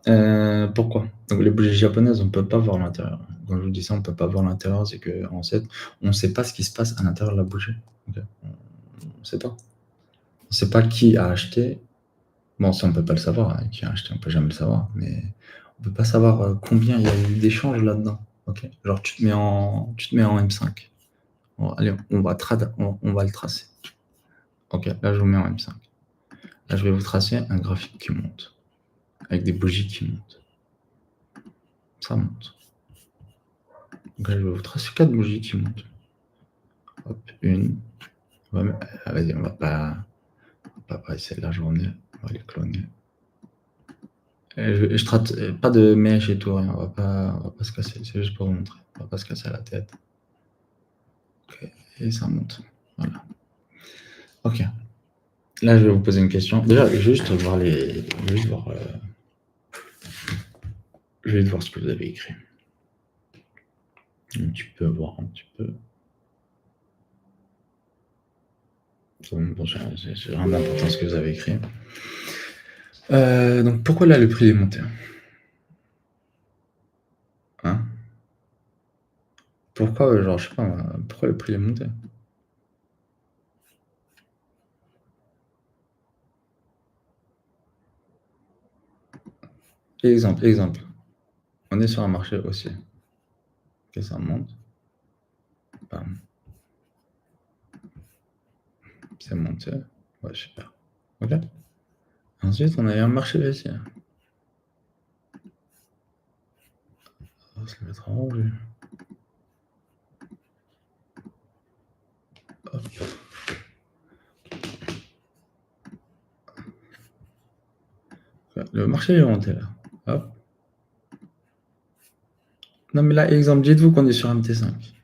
pourquoi? Donc les bougies japonaises, on peut pas voir l'intérieur. Quand je vous dis ça, on peut pas voir l'intérieur, c'est qu'en fait, on sait pas ce qui se passe à l'intérieur de la bougie. OK? On sait pas. On sait pas qui a acheté. Bon, ça, on peut pas le savoir, hein, qui a acheté, on peut jamais le savoir, mais on peut pas savoir, combien il y a eu d'échanges là-dedans. OK? Genre tu te mets en M5. Bon, allez, on va le tracer. OK, là, je vous mets en M5. Là, je vais vous tracer un graphique qui monte, avec des bougies qui montent. Ça monte. Donc là, je vais vous tracer 4 bougies qui montent. Hop, une. Vas-y, on va pas passer la journée. On va les cloner. Je traite pas de mèche et tout, rien. On va pas se casser. C'est juste pour vous montrer. On va pas se casser la tête. Ok. Et ça monte. Voilà. Ok. Là, je vais vous poser une question. Déjà, je vais juste voir les. Je vais juste voir, je vais juste voir ce que vous avez écrit. Tu peux voir un petit peu. Bon, c'est vraiment important ce que vous avez écrit. Donc, pourquoi là le prix est monté? Hein? Pourquoi, genre, je sais pas, pourquoi le prix est monté? Exemple. On est sur un marché haussier. Ok, ça monte. Bam. C'est monté. Ouais, super. Ok. Ensuite, on a eu un marché baissier. On va se le mettre en rouge. Hop. Le marché est monté là. Hop. Non, mais là, exemple, dites-vous qu'on est sur un MT5.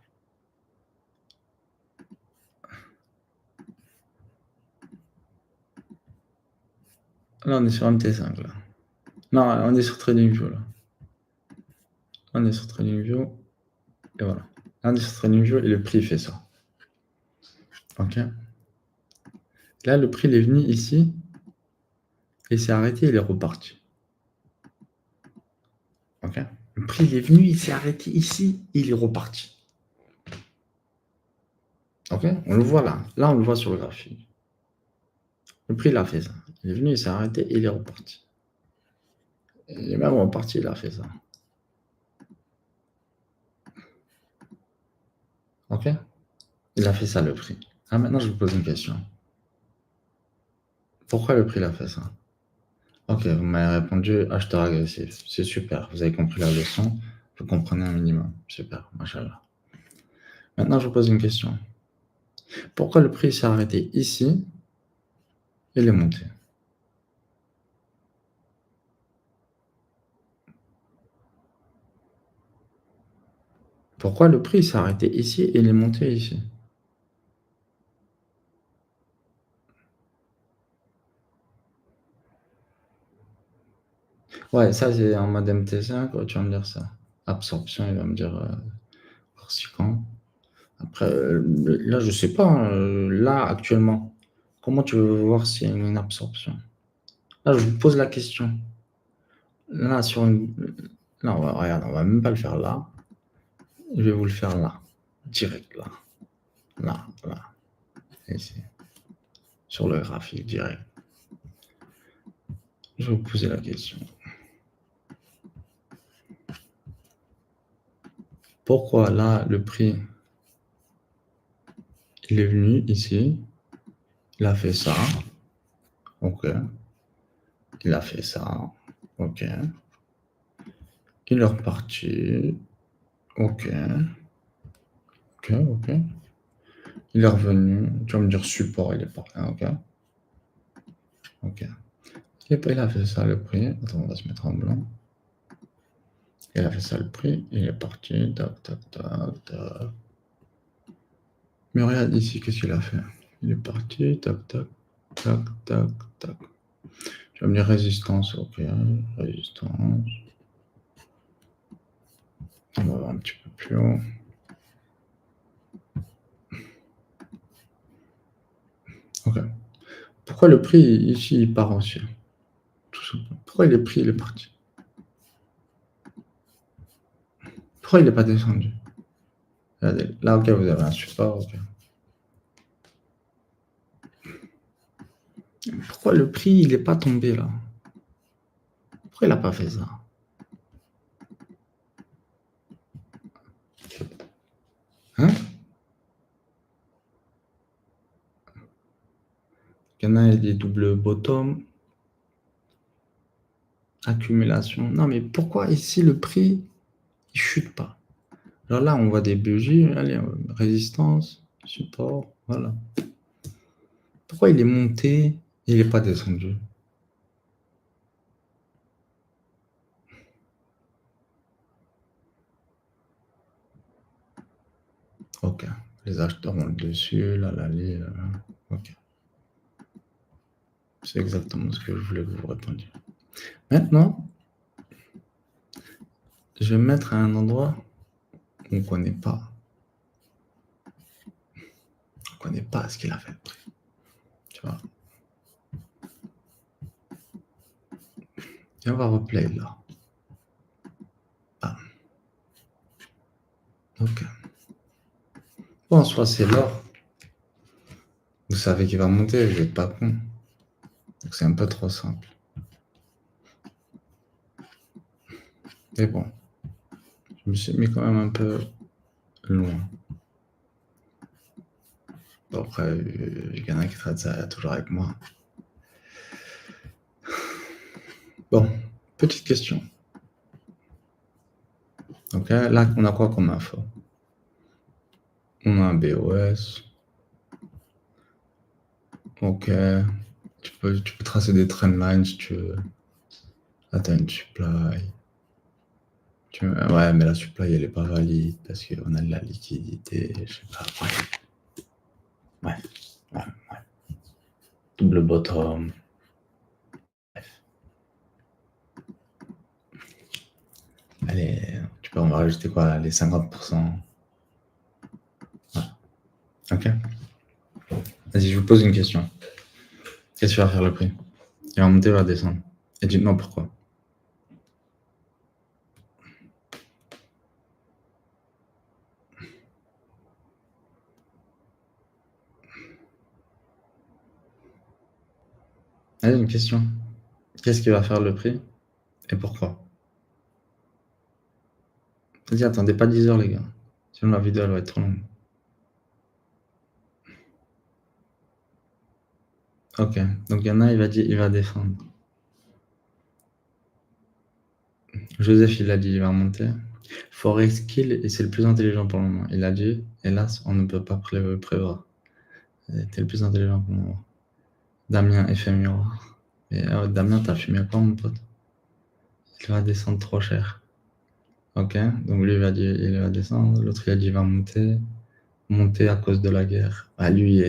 Là, on est sur un MT5 là. Non, on est sur TradingView là. On est sur TradingView. Et voilà. Là, on est sur TradingView et le prix fait ça. Ok. Là, le prix il est venu ici. Et s'est arrêté, il est reparti. Ok. Le prix il est venu, il s'est arrêté ici, il est reparti. Ok. On le voit là. Là, on le voit sur le graphique. Le prix, il a fait ça. Il est venu, il s'est arrêté et il est reparti. Il est même reparti, il a fait ça. Ok. Il a fait ça, le prix. Ah, maintenant, je vous pose une question. Pourquoi le prix, il a fait ça? Ok, vous m'avez répondu acheteur agressif. C'est super. Vous avez compris la leçon. Vous comprenez un minimum. Super. Machallah. Maintenant, je vous pose une question. Pourquoi le prix s'est arrêté ici et il est monté? Pourquoi le prix s'est arrêté ici et il est monté ici? Ouais, ça, c'est en mode MT5. Ouais, tu vas me dire ça. Absorption, il va me dire Corsican. Après, là, je sais pas. Là, actuellement, comment tu veux voir s'il y a une absorption? Là, je vous pose la question. Là, sur une. Là, regarde, on va même pas le faire là. Je vais vous le faire là. Direct, là. Là, là. Ici. Sur le graphique, direct. Je vais vous poser la question. Pourquoi là, le prix, il est venu ici, il a fait ça, ok, il a fait ça, ok, il est reparti, ok, ok, il est revenu, tu vas me dire support, il est parti, ok, ok. Et puis il a fait ça le prix, attends, on va se mettre en blanc, il a fait ça le prix, il est parti, tac, tac, tac, tac. Mais regarde ici, qu'est-ce qu'il a fait? Il est parti, tac, tac, tac, tac, tac. Tu vas me dire résistance, ok, résistance. On va voir un petit peu plus haut. Ok. Pourquoi le prix ici il part haussier? Tout simplement. Pourquoi il est pris, il est parti? Pourquoi il n'est pas descendu? Regardez, là, ok, vous avez un support, ok. Pourquoi le prix, il n'est pas tombé là? Pourquoi il n'a pas fait ça? Hein? Il y en a des doubles bottom. Accumulation. Non, mais pourquoi ici le prix, il chute pas? Alors là, on voit des bougies, allez, résistance, support, voilà. Pourquoi il est monté et il n'est pas descendu? Ok. Les acheteurs ont le dessus, là, là. Ok. C'est exactement ce que je voulais que vous répondiez. Maintenant, je vais me mettre à un endroit où on ne connaît pas. On ne connaît pas ce qu'il a fait le prix. Tu vois? Et on va replay là. Ah. Ok. Bon, soit c'est l'or. Vous savez qu'il va monter, je vais être pas con. Donc c'est un peu trop simple. Mais bon, je me suis mis quand même un peu loin. Bon, après, il y en a qui traitent ça toujours avec moi. Bon, petite question. Donc là, on a quoi comme info? On a un BOS. Ok. Tu peux tracer des trendlines si tu veux. Là, t'as une supply. Ouais, mais la supply, elle est pas valide parce qu'on a de la liquidité. Je sais pas. Ouais. Double bottom. Bref. Allez, on va rajouter quoi là, les 50%. Ouais. Ok. Vas-y, je vous pose une question. Qu'est-ce que tu vas faire le prix? Il va monter ou il va descendre? Et dites-moi pourquoi. Allez, une question. Qu'est-ce qui va faire le prix et pourquoi? Vas-y, attendez pas 10 heures, les gars. Sinon, la vidéo, elle va être trop longue. Ok, donc il y en a, il va dire, il va descendre. Joseph, il a dit, il va remonter. Forex Kill, et c'est le plus intelligent pour le moment. Il a dit, hélas, on ne peut pas prévoir. T'es le plus intelligent pour le moment. Damien, effet miroir. Et Damien, t'as fumé quoi, mon pote? Il va descendre trop cher. Ok, donc lui, il va dire, il va descendre. L'autre, il a dit, il va monter. Monter à cause de la guerre. Ah, lui,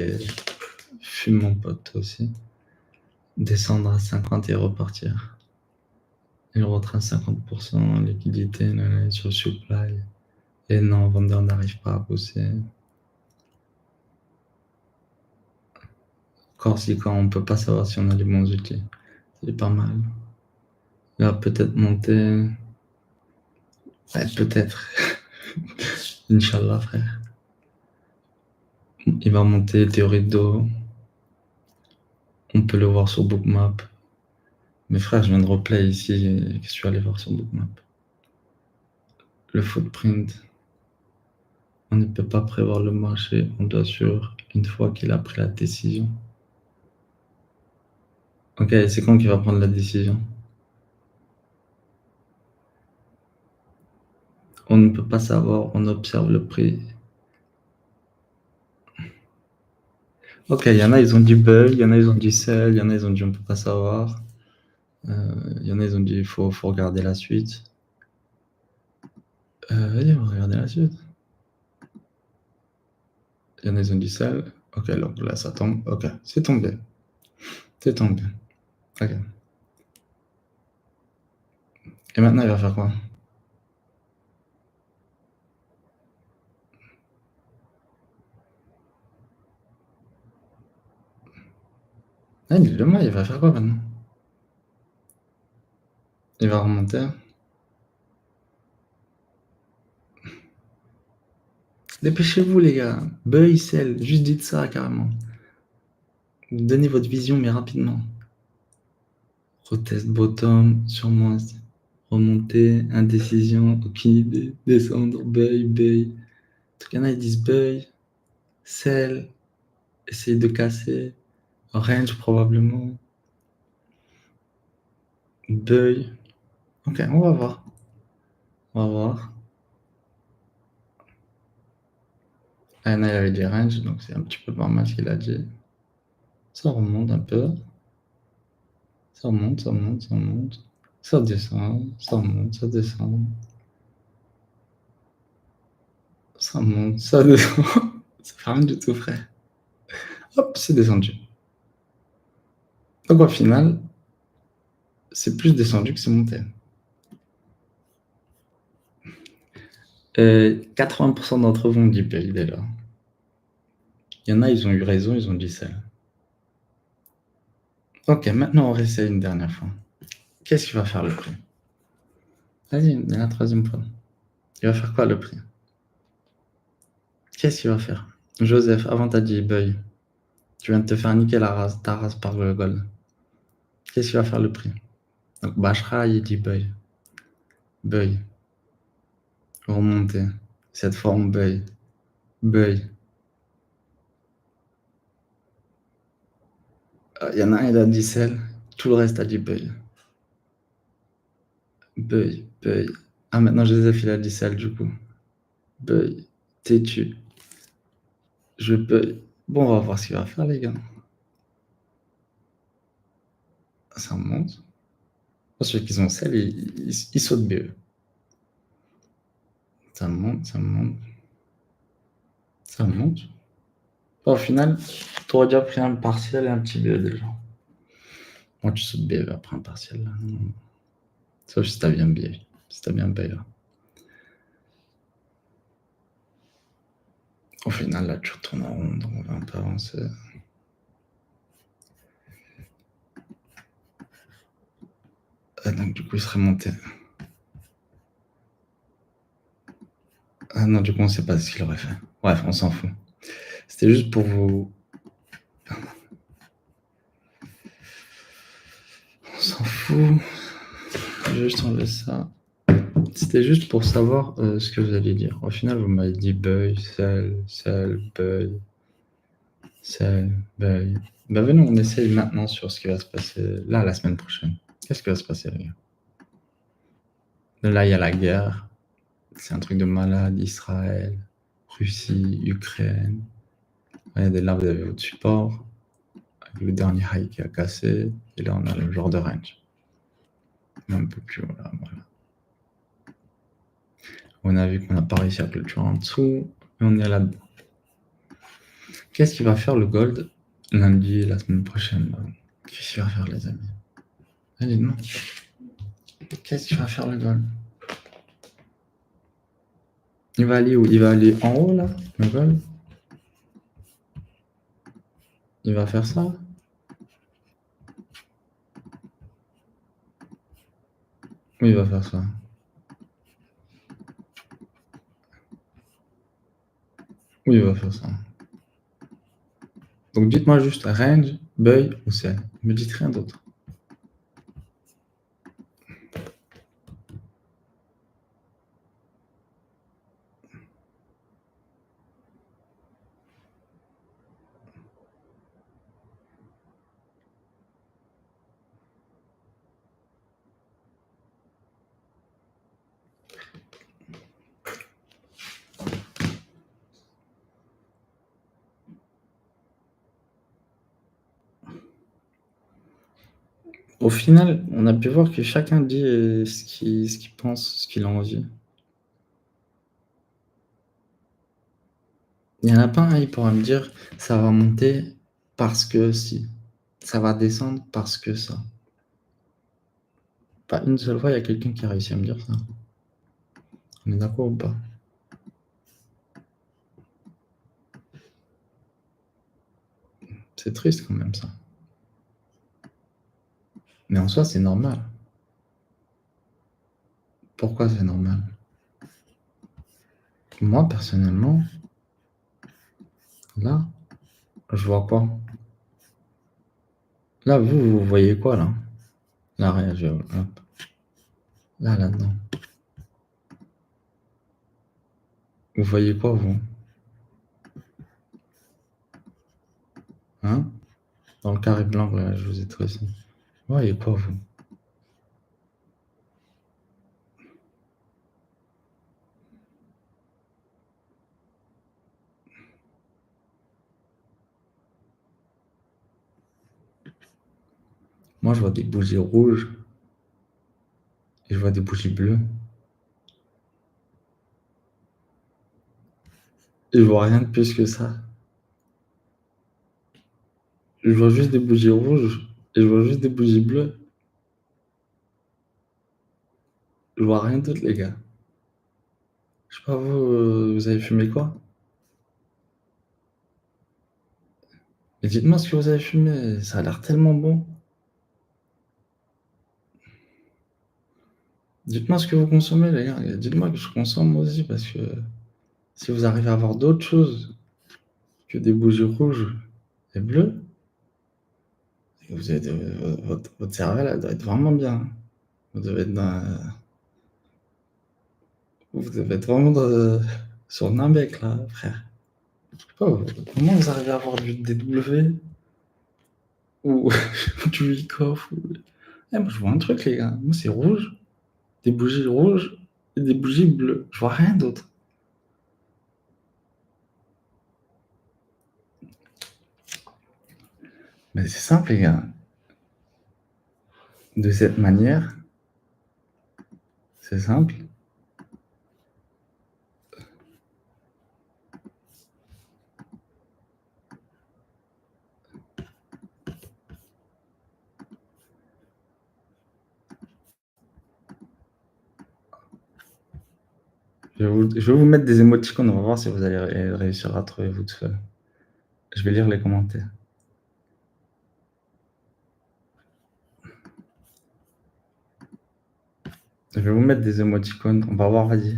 fume mon pote aussi. Descendre à 50 et repartir. Il retrace 50%, liquidité sur supply. Et non, vendeur n'arrive pas à pousser. Corsican, on peut pas savoir si on a les bons outils. C'est pas mal. Il va peut-être monter. Ouais, peut-être. Inch'Allah, frère. Il va monter théorie de dos. On peut le voir sur Bookmap. Mais frère, je viens de replay ici. Qu'est-ce que je suis allé voir sur Bookmap? Le footprint. On ne peut pas prévoir le marché, on doit suivre une fois qu'il a pris la décision. Ok, c'est quand qu'il va prendre la décision? On ne peut pas savoir, on observe le prix. Ok, il y en a, ils ont dit buy, il y en a, ils ont dit sell, il y en a, ils ont dit on ne peut pas savoir. Il y en a, ils ont dit il faut regarder la suite. Vas-y, on va regarder la suite. Il y en a, ils ont dit sell. Ok, donc là, ça tombe. Ok, c'est tombé. C'est tombé. Ok. Et maintenant, il va faire quoi? Ah, dis-le-moi, il va faire quoi maintenant? Il va remonter. Dépêchez-vous, les gars. Buy, sell, juste dites ça carrément. Donnez votre vision, mais rapidement. Retest bottom, sûrement remonter, indécision, aucune idée, descendre, buy. Il y en a, ils disent buy, sell, essayer de casser, range probablement, buy. Ok, on va voir. Ah, il y avait des ranges, donc c'est un petit peu normal ce qu'il a dit. Ça remonte un peu. Ça remonte. Ça descend, ça remonte, ça descend. Ça monte, ça descend. Ça fait rien du tout, frère. Hop, c'est descendu. Donc au final, c'est plus descendu que c'est monté. 80% d'entre vous ont dit buy déjà. Il y en a, ils ont eu raison, ils ont dit sell. Ok, maintenant on réessaye une dernière fois. Qu'est-ce qu'il va faire le prix? Vas-y, il y a la troisième fois. Il va faire quoi le prix? Qu'est-ce qu'il va faire? Joseph, avant t'as dit buy. Tu viens de te faire niquer ta race par le gold. Qu'est-ce qu'il va faire le prix? Donc Bashra, il dit buy. Buy. Remonter. Cette forme buy. Buy. Il y en a un, il a dit sell. Tout le reste a dit buy. Buy. Ah, maintenant Joseph, il a dit sell du coup. Buy. Têtu. Je buy. Bon, on va voir ce qu'il va faire, les gars. Ça monte. Ceux qui ont sell, ils sautent BE. Ça monte. Au final, tu aurais déjà pris un partiel et un petit BE déjà. Moi, tu sautes BE après un partiel. Là. Sauf si t'as bien BE. Si t'as bien BE. Au final, là, tu retournes en rond, donc on va un peu avancer. Donc, du coup, il serait monté. Ah non, du coup, on ne sait pas ce qu'il aurait fait. Bref, on s'en fout. C'était juste pour vous. On s'en fout. Je vais juste enlever ça. C'était juste pour savoir ce que vous alliez dire. Au final, vous m'avez dit buy, sell, buy, sell, buy. Ben venez, on essaye maintenant sur ce qui va se passer là, la semaine prochaine. Qu'est-ce qui va se passer, les gars? Là, il y a la guerre. C'est un truc de malade. Israël, Russie, Ukraine. Regardez, là, vous avez votre support. Avec le dernier high qui a cassé. Et là, on a le genre de range. Un peu plus, voilà. On a vu qu'on n'a pas réussi à clôturer en dessous. Et on est là-dedans. Qu'est-ce qu'il va faire le gold lundi, la semaine prochaine? Qu'est-ce qu'il va faire, les amis? Allez, non. Qu'est-ce qu'il va faire le gold? Il va aller où? Il va aller en haut, là, le gold? Il va faire ça? Oui, il va faire ça. Oui, il va faire ça. Donc dites-moi juste range, buy ou sell. Ne me dites rien d'autre. Au final, on a pu voir que chacun dit ce qu'il pense, ce qu'il a envie. Il n'y en a pas un, il pourra me dire ça va monter parce que si. Ça va descendre parce que ça. Pas une seule fois, il y a quelqu'un qui a réussi à me dire ça. On est d'accord ou pas? C'est triste quand même ça. Mais en soi, c'est normal. Pourquoi c'est normal? Moi, personnellement, là, je vois quoi? Là, vous voyez quoi, là? Là, regarde, hop. Là, là-dedans. Vous voyez quoi, vous? Hein? Dans le carré blanc, là, je vous ai tracé. Vous voyez quoi, vous? Moi, je vois des bougies rouges et je vois des bougies bleues. Et je vois rien de plus que ça. Je vois juste des bougies rouges et je vois juste des bougies bleues. Je vois rien d'autre, les gars. Je sais pas, vous, vous avez fumé quoi? Et dites-moi ce que vous avez fumé, ça a l'air tellement bon. Dites-moi ce que vous consommez, les gars. Et dites-moi que je consomme moi aussi, parce que si vous arrivez à avoir d'autres choses que des bougies rouges et bleues, vous êtes, votre cervelle, elle doit être vraiment bien. Vous devez être vous devez être vraiment sur Namek, là, frère. Je sais pas, comment vous arrivez à avoir du DW ou du Wyckoff moi, je vois un truc, les gars. Moi, c'est rouge, des bougies rouges et des bougies bleues. Je vois rien d'autre. Mais c'est simple, les gars. De cette manière, c'est simple. Je vais vous mettre des émoticônes, on va voir si vous allez réussir à trouver vous tout seul. Je vais lire les commentaires. Je vais vous mettre des émoticônes, on va voir, vas-y.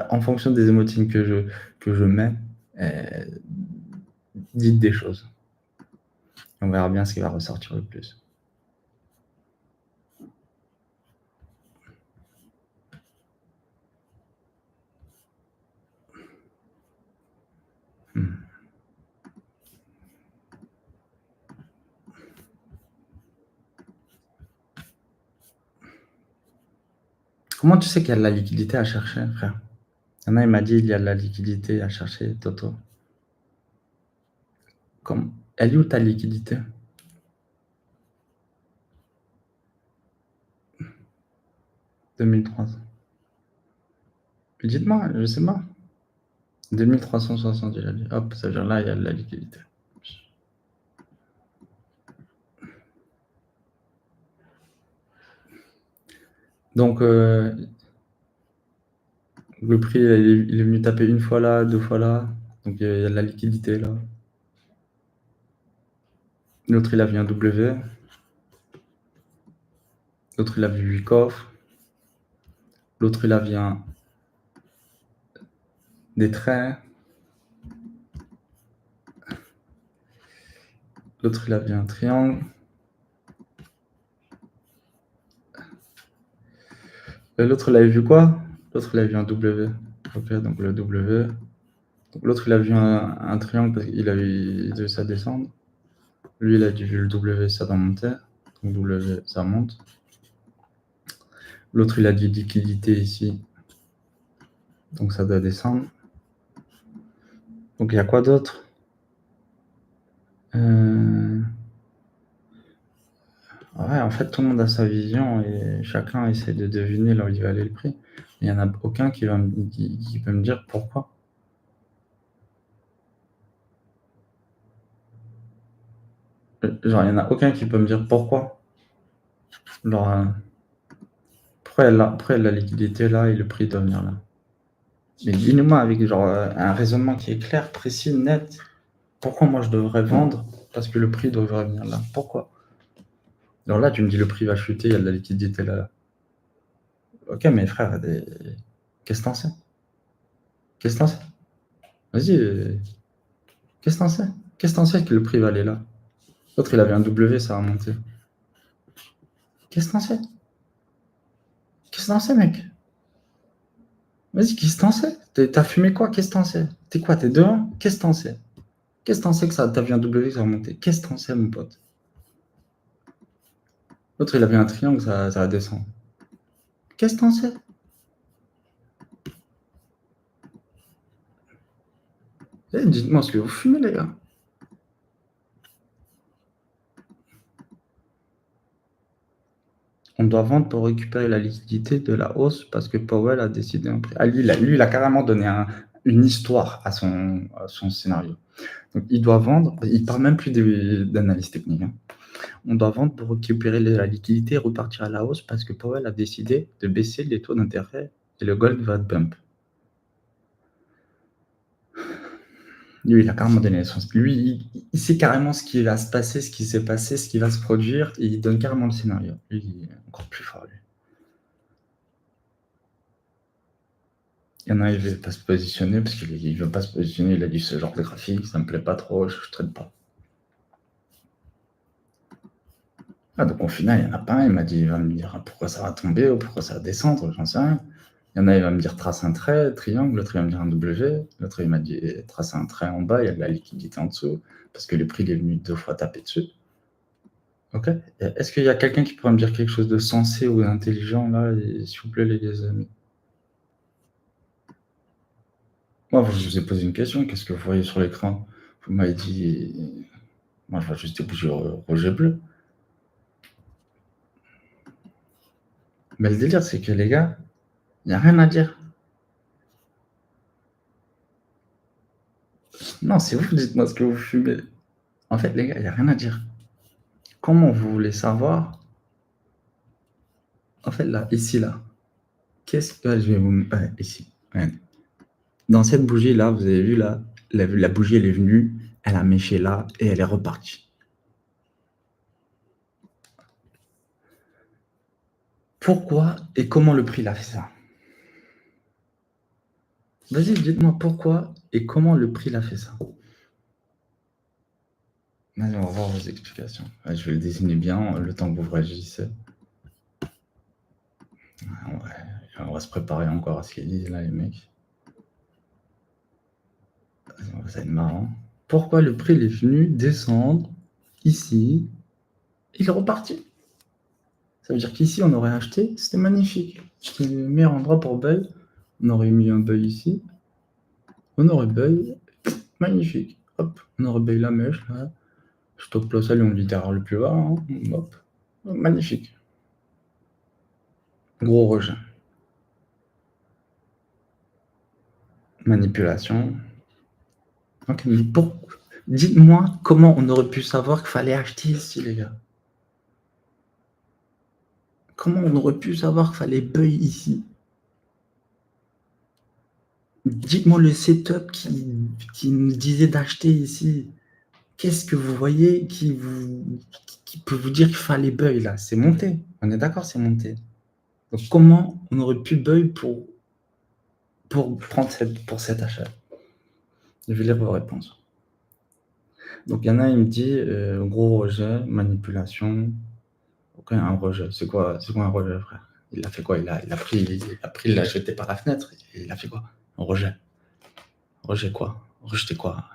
En fonction des émoticônes que je mets, dites des choses. On verra bien ce qui va ressortir le plus. Comment tu sais qu'il y a de la liquidité à chercher, frère? Il y en a, il m'a dit, il y a de la liquidité à chercher, Toto. Elle est où ta liquidité? 2300. Dites-moi, je sais pas. 2360, il a dit. Hop, ça veut dire là, il y a de la liquidité. Donc, le prix, il est venu taper une fois là, deux fois là. Donc, il y a de la liquidité là. L'autre, il a vu un W. L'autre, il a vu 8 coffres. L'autre, il a vu des traits. L'autre, il a vu un triangle. L'autre, il avait vu quoi? L'autre, il a vu un W. Ok, donc le W. Donc, l'autre, il a vu un triangle parce qu'il a vu ça descendre. Lui, il a vu le W, ça va monter. Donc W, ça monte. L'autre, il a dit liquidité ici. Donc ça doit descendre. Donc il y a quoi d'autre? Ouais, en fait, tout le monde a sa vision et chacun essaie de deviner là où il va aller le prix. Il n'y en a aucun qui peut me dire pourquoi. Genre, il n'y en a aucun qui peut me dire pourquoi. Genre, pourquoi il y a la liquidité là et le prix doit venir là? Mais dis-moi avec genre un raisonnement qui est clair, précis, net. Pourquoi moi je devrais vendre parce que le prix devrait venir là? Pourquoi? Alors là, tu me dis le prix va chuter, il y a de la liquidité là. Ok, mais frère, qu'est-ce que t'en sais? Qu'est-ce que t'en sais? Vas-y, qu'est-ce que t'en sais? Qu'est-ce que t'en sais que le prix va aller là? L'autre, il avait un W, ça a remonté. Qu'est-ce que t'en sais? Qu'est-ce que t'en sais, mec? Vas-y, qu'est-ce que t'en sais? T'as fumé quoi? Qu'est-ce que t'en sais? T'es quoi? T'es dehors? Qu'est-ce que t'en sais? Qu'est-ce que t'en sais que ça, t'as vu un W, ça a remonté? Qu'est-ce que t'en sais, mon pote? L'autre, il avait un triangle, ça va descendre. Qu'est-ce que t'en sais? Eh, dites-moi ce que vous fumez, les gars. On doit vendre pour récupérer la liquidité de la hausse parce que Powell a décidé un prix. Ah, lui, il a carrément donné une histoire à son scénario. Donc, il doit vendre, il parle même plus d'analyse technique, hein. On doit vendre pour récupérer la liquidité et repartir à la hausse parce que Powell a décidé de baisser les taux d'intérêt et le gold va bump. Lui, il a carrément donné son. Lui, il sait carrément ce qui va se passer, ce qui s'est passé, ce qui va se produire, et il donne carrément le scénario. Lui, il est encore plus fort, lui. Il y en a, il veut pas se positionner parce qu'il ne veut pas se positionner. Il a dit ce genre de graphique, ça me plaît pas trop, je ne traite pas. Ah, donc au final, il y en a pas un, il m'a dit, il va me dire pourquoi ça va tomber ou pourquoi ça va descendre, j'en sais rien. Il y en a, il va me dire trace un trait, triangle, l'autre il va me dire un W, l'autre il m'a dit trace un trait en bas, il y a de la liquidité en dessous, parce que le prix il est venu 2 fois taper dessus. Ok. Est-ce qu'il y a quelqu'un qui pourrait me dire quelque chose de sensé ou d'intelligent là, s'il vous plaît, les amis? Moi, je vous ai posé une question, qu'est-ce que vous voyez sur l'écran? Vous m'avez dit, moi je vois juste des bougies rouge et bleu. Mais le délire, c'est que les gars, il n'y a rien à dire. Non, c'est vous, dites-moi ce que vous fumez. En fait, les gars, il n'y a rien à dire. Comment vous voulez savoir? En fait, là, ici, là, qu'est-ce que je vais vous. Ouais, ici. Ouais. Dans cette bougie-là, vous avez vu, là, la bougie, elle est venue, elle a méché là et elle est repartie. Pourquoi et comment le prix l'a fait ça? Vas-y, dites-moi pourquoi et comment le prix l'a fait ça. Vas-y, on va voir vos explications. Ouais, je vais le dessiner bien le temps que vous réagissez. Ouais, on va se préparer encore à ce qu'ils disent là, les mecs. Ça va être marrant. Pourquoi le prix il est venu descendre ici, il est reparti? Ça veut dire qu'ici, on aurait acheté, c'était magnifique. C'était le meilleur endroit pour buy. On aurait mis un buy ici, on aurait buy, magnifique. Hop, on aurait buy la mèche, là. Stop loss à Lyon littéraire le plus bas, hein. Hop, magnifique. Gros rejet. Manipulation. Ok, mais dites-moi comment on aurait pu savoir qu'il fallait acheter ici, les gars. Comment on aurait pu savoir qu'il fallait buy ici? Dites-moi le setup qui nous disait d'acheter ici. Qu'est-ce que vous voyez qui peut vous dire qu'il fallait buy là? C'est monté. On est d'accord, c'est monté. Donc comment on aurait pu buy pour prendre pour cet achat? Je vais lire vos réponses. Donc il y en a, il me dit gros rejet, manipulation. Ok, un rejet. C'est quoi un rejet, frère? Il a fait quoi? Il a pris, il l'a jeté par la fenêtre. Et il a fait quoi? Un rejet. Rejet quoi? Rejeter quoi?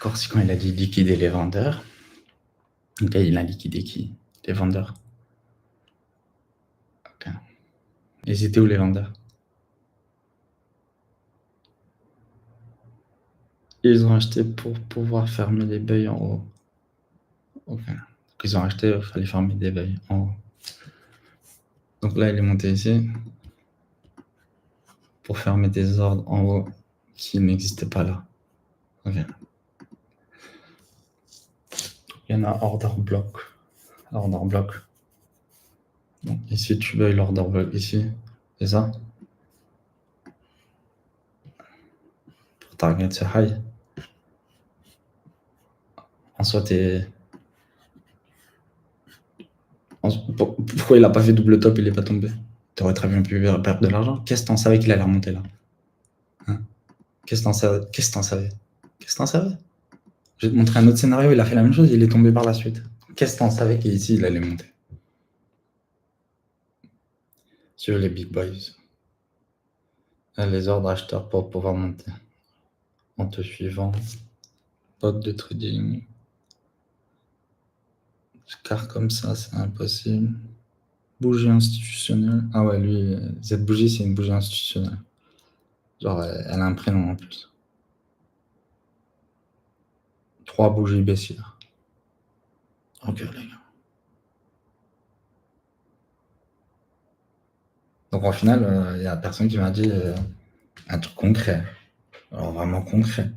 Corsican, il a dit liquider les vendeurs. Ok, il a liquidé qui? Les vendeurs. Ok. Ils étaient où les vendeurs? Ils ont acheté pour pouvoir fermer les bails en haut. Ok. Donc ils ont acheté, il fallait fermer des bails en haut. Donc là, il est monté ici pour fermer des ordres en haut qui n'existaient pas là. Ok. Il y en a order block. Order block. Donc ici, tu bailles l'order block ici. C'est ça? Pour target ce high. En soi, Pourquoi il a pas fait double top, il est pas tombé? Tu aurais très bien pu perdre de l'argent. Qu'est-ce que tu en savais qu'il allait remonter là? Hein? Qu'est-ce que tu en savais? Qu'est-ce que tu en savais? Qu'est-ce que tu en savais? Je vais te montrer un autre scénario, il a fait la même chose, il est tombé par la suite. Qu'est-ce que tu en savais qu'ici, il allait monter? Sur les big boys. Les ordres acheteurs pour pouvoir monter. En te suivant. Pote de trading. Car comme ça, c'est impossible. Bougie institutionnelle. Ah ouais, lui, cette bougie, c'est une bougie institutionnelle. Genre, elle a un prénom en plus. 3 bougies baissières. Ok, les gars. Donc, au final, il y a personne qui m'a dit un truc concret. Alors, vraiment concret.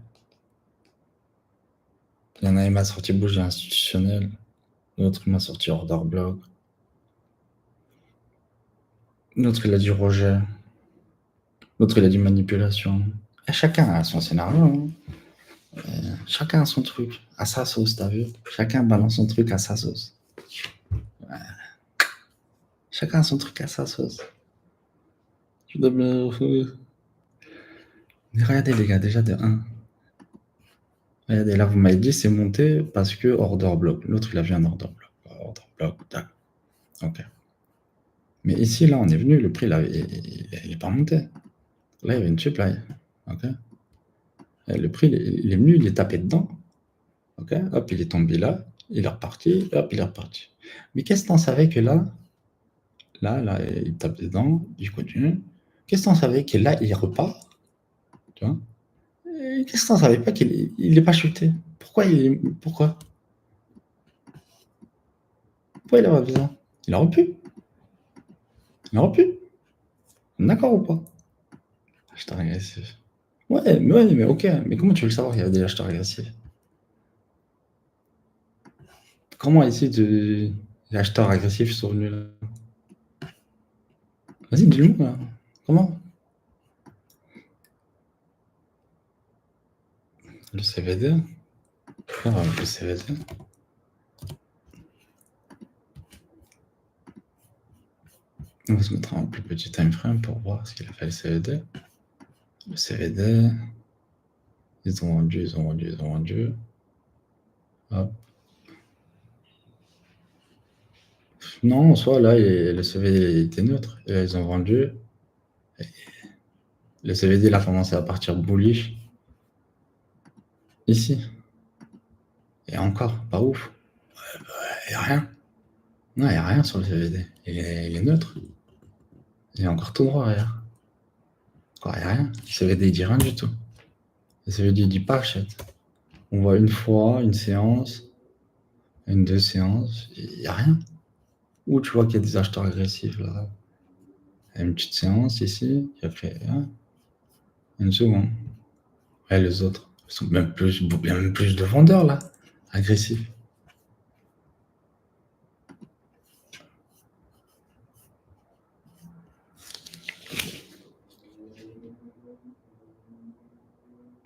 Il y en a, il m'a sorti bougie institutionnelle. L'autre, il m'a sorti order block. L'autre, il a dit rejet. L'autre, il a dit manipulation. Et chacun a son scénario. Hein. Chacun a son truc, à sa sauce, t'as vu? Chacun balance son truc à sa sauce. Ouais. Chacun a son truc à sa sauce. Tu dois me... Mais regardez les gars, déjà de 1. Regardez, là vous m'avez dit c'est monté parce que order block. L'autre il a vu un order block. Order block, tac. Ok. Mais ici, là, on est venu, le prix, là, il n'est pas monté. Là, il y avait une supply. Ok. Et le prix, il est venu, il est tapé dedans. Ok. Hop, il est tombé là. Il est reparti. Hop, il est reparti. Mais qu'est-ce que t'en savais que là, il tape dedans, il continue. Qu'est-ce que t'en savais que là, il repart? Tu vois? Et qu'est-ce que t'en savais pas qu'il n'est pas chuté? Pourquoi pourquoi il aurait besoin? Il aurait pu. Il aurait pu. D'accord ou pas? Acheteur agressif. Ouais, mais ok. Mais comment tu veux le savoir qu'il y avait des acheteurs agressifs? Comment ici les acheteurs agressifs sont venus là? Vas-y, dis-le-moi là. Comment? Le CVD? Le CVD? On va se mettre en plus petit time frame pour voir ce qu'il a fait le CVD. Le CVD. Ils ont vendu. Hop. Non, en soi, là, le CVD était neutre. Et là, ils ont vendu. Et le CVD, il a commencé à partir bullish. Ici. Et encore, pas ouf. Il n'y a rien. Non, il n'y a rien sur le CVD. Il est neutre. Il est encore tout droit, regarde. Encore, il n'y a rien. Le CVD, il dit rien du tout. Le CVD, il dit pas achète. On voit une fois, une séance, une, 2 séances. Il n'y a rien. Ou tu vois qu'il y a des acheteurs agressifs, là. Il y a une petite séance ici, qui a fait une seconde. Et les autres, ils sont même plus, il y a même plus de vendeurs, là, agressifs.